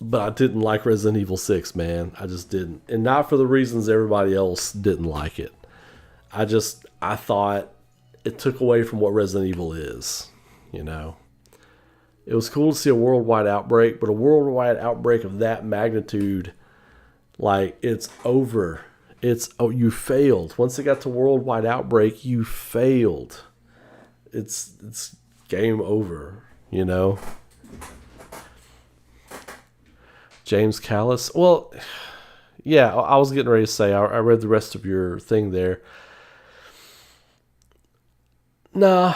but I didn't like Resident Evil 6, man. I just didn't. And not for the reasons everybody else didn't like it. I thought it took away from what Resident Evil is, you know. It was cool to see a worldwide outbreak, but a worldwide outbreak of that magnitude, like, it's over. You failed. Once it got to worldwide outbreak, you failed. It's game over, you know. James Callis. Well, yeah, I was getting ready to say, I read the rest of your thing there. No,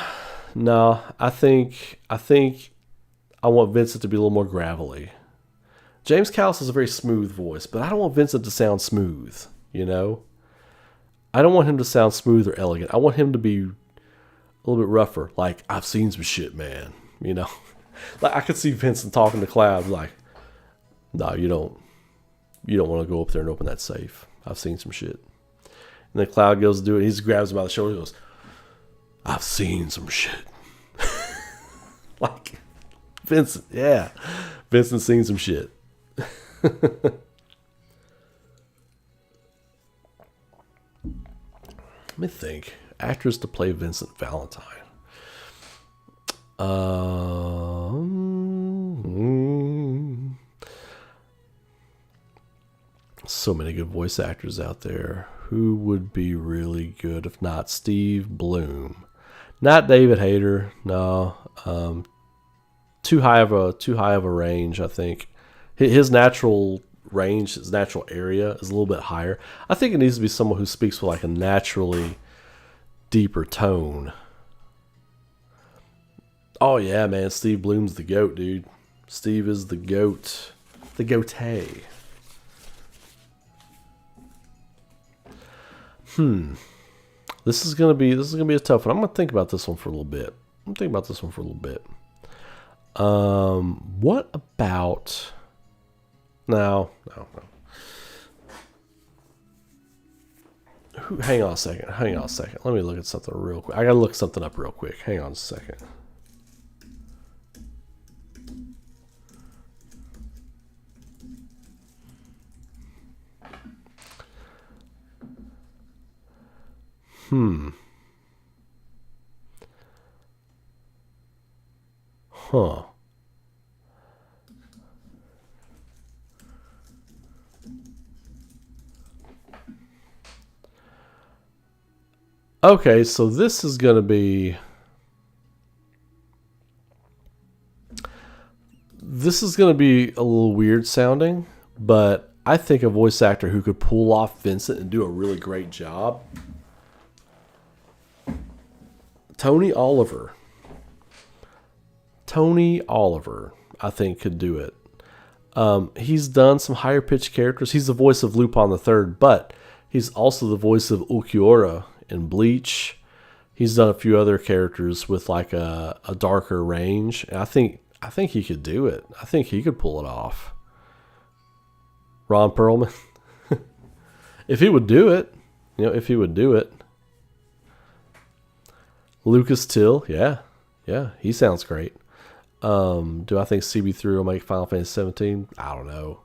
I think I want Vincent to be a little more gravelly. James Callis has a very smooth voice, but I don't want Vincent to sound smooth, you know. I don't want him to sound smooth or elegant. I want him to be a little bit rougher. Like, I've seen some shit, man. You know, like I could see Vincent talking to Cloud like, "No, you don't want to go up there and open that safe. I've seen some shit." And then Cloud goes to do it. He just grabs him by the shoulder and goes, "I've seen some shit." Like, Vincent, yeah. Vincent's seen some shit. Let me think. Actress to play Vincent Valentine. So many good voice actors out there. Who would be really good if not Steve Bloom? Not David Hayter. No. Too high of a range, I think. His natural range, his natural area is a little bit higher. I think it needs to be someone who speaks with like a naturally deeper tone. Oh yeah, man, Steve Bloom's the GOAT, dude. Steve is the GOAT. The goatee. This is gonna be a tough one. I'm gonna think about this one for a little bit. What about no. Hang on a second. Let me look at something real quick. I gotta look something up real quick. Hang on a second. Huh. Okay, so this is going to be... This is going to be a little weird sounding, but I think a voice actor who could pull off Vincent and do a really great job. Tony Oliver, I think, could do it. He's done some higher pitched characters. He's the voice of Lupin the Third, but he's also the voice of Ulquiorra in Bleach. He's done a few other characters with like a darker range. And I think he could do it. I think he could pull it off. Ron Perlman, if he would do it, Lucas Till, yeah, he sounds great. Do I think CB3 will make Final Fantasy 17? I don't know.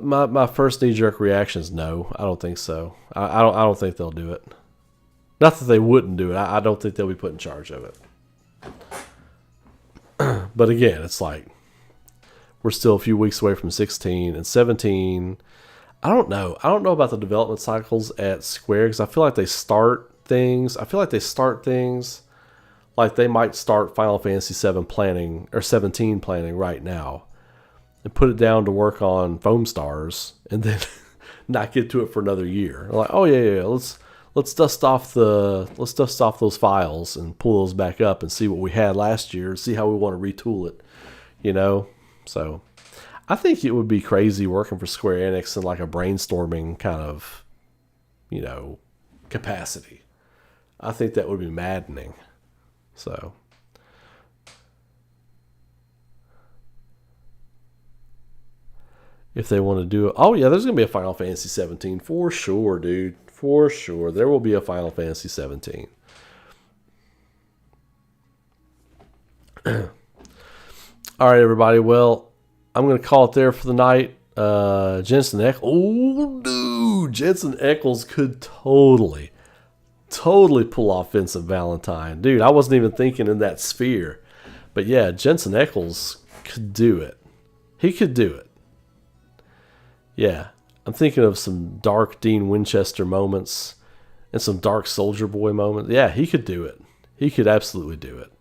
My first knee-jerk reaction is no. I don't think so. I don't think they'll do it. Not that they wouldn't do it. I don't think they'll be put in charge of it. But again, it's like we're still a few weeks away from 16 and 17. I don't know. I don't know about the development cycles at Square because I feel like they start things. Like they might start Final Fantasy 7 planning or 17 planning right now and put it down to work on Foam Stars and then not get to it for another year. Like, oh yeah, let's dust off those files and pull those back up and see what we had last year and see how we want to retool it, So I think it would be crazy working for Square Enix in like a brainstorming kind of, capacity. I think that would be maddening. So if they want to do it, oh yeah, there's gonna be a Final Fantasy 17 for sure, dude. For sure, there will be a Final Fantasy 17. All right, everybody. Well, I'm going to call it there for the night. Jensen Ackles. Oh, dude. Jensen Ackles could totally pull off Vincent Valentine. Dude, I wasn't even thinking in that sphere. But yeah, Jensen Ackles could do it. He could do it. Yeah. I'm thinking of some dark Dean Winchester moments and some dark Soldier Boy moments. Yeah, he could do it. He could absolutely do it.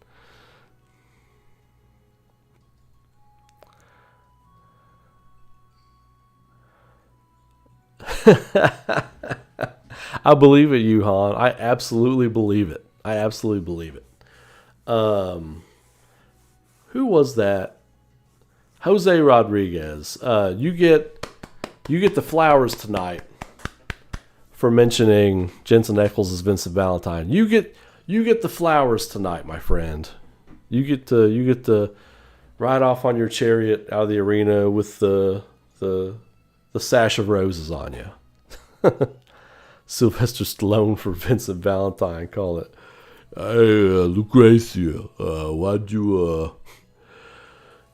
I believe it, Yuhan. I absolutely believe it. Who was that? Jose Rodriguez. You get the flowers tonight for mentioning Jensen Ackles as Vincent Valentine. You get the flowers tonight, my friend. You get to ride off on your chariot out of the arena with the sash of roses on you. Sylvester Stallone for Vincent Valentine. Call it. Hey, Lucretia, why'd you,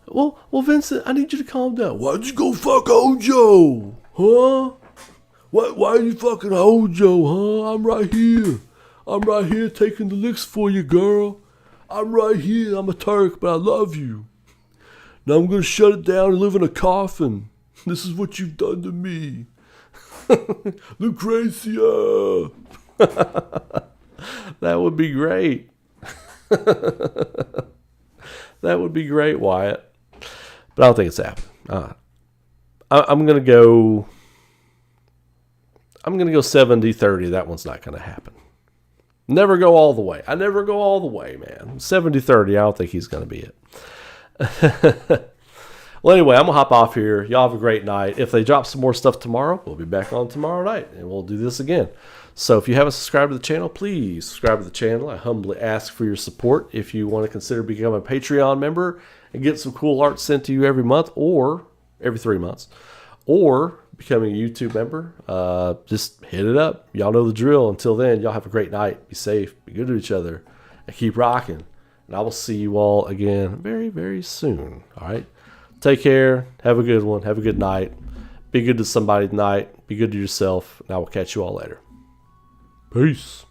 Well, Vincent, I need you to calm down. Why'd you go fuck Ojo? Huh? Why you fucking Hojo, huh? I'm right here. I'm right here taking the licks for you, girl. I'm right here. I'm a Turk, but I love you. Now I'm gonna shut it down and live in a coffin. This is what you've done to me. Lucretia. That would be great. That would be great, Wyatt. But I don't think it's happening. I'm gonna go 70-30. That one's not gonna happen. Never go all the way. I never go all the way, man. 70-30. I don't think he's gonna be it. Well, anyway, I'm gonna hop off here. Y'all have a great night. If they drop some more stuff tomorrow, we'll be back on tomorrow night and we'll do this again. So if you haven't subscribed to the channel, please subscribe to the channel. I humbly ask for your support. If you want to consider becoming a Patreon member and get some cool art sent to you every month or every 3 months, or becoming a YouTube member, just hit it up. Y'all know the drill. Until then, y'all have a great night. Be safe. Be good to each other. And keep rocking. And I will see you all again very, very soon. All right? Take care. Have a good one. Have a good night. Be good to somebody tonight. Be good to yourself. And I will catch you all later. Peace.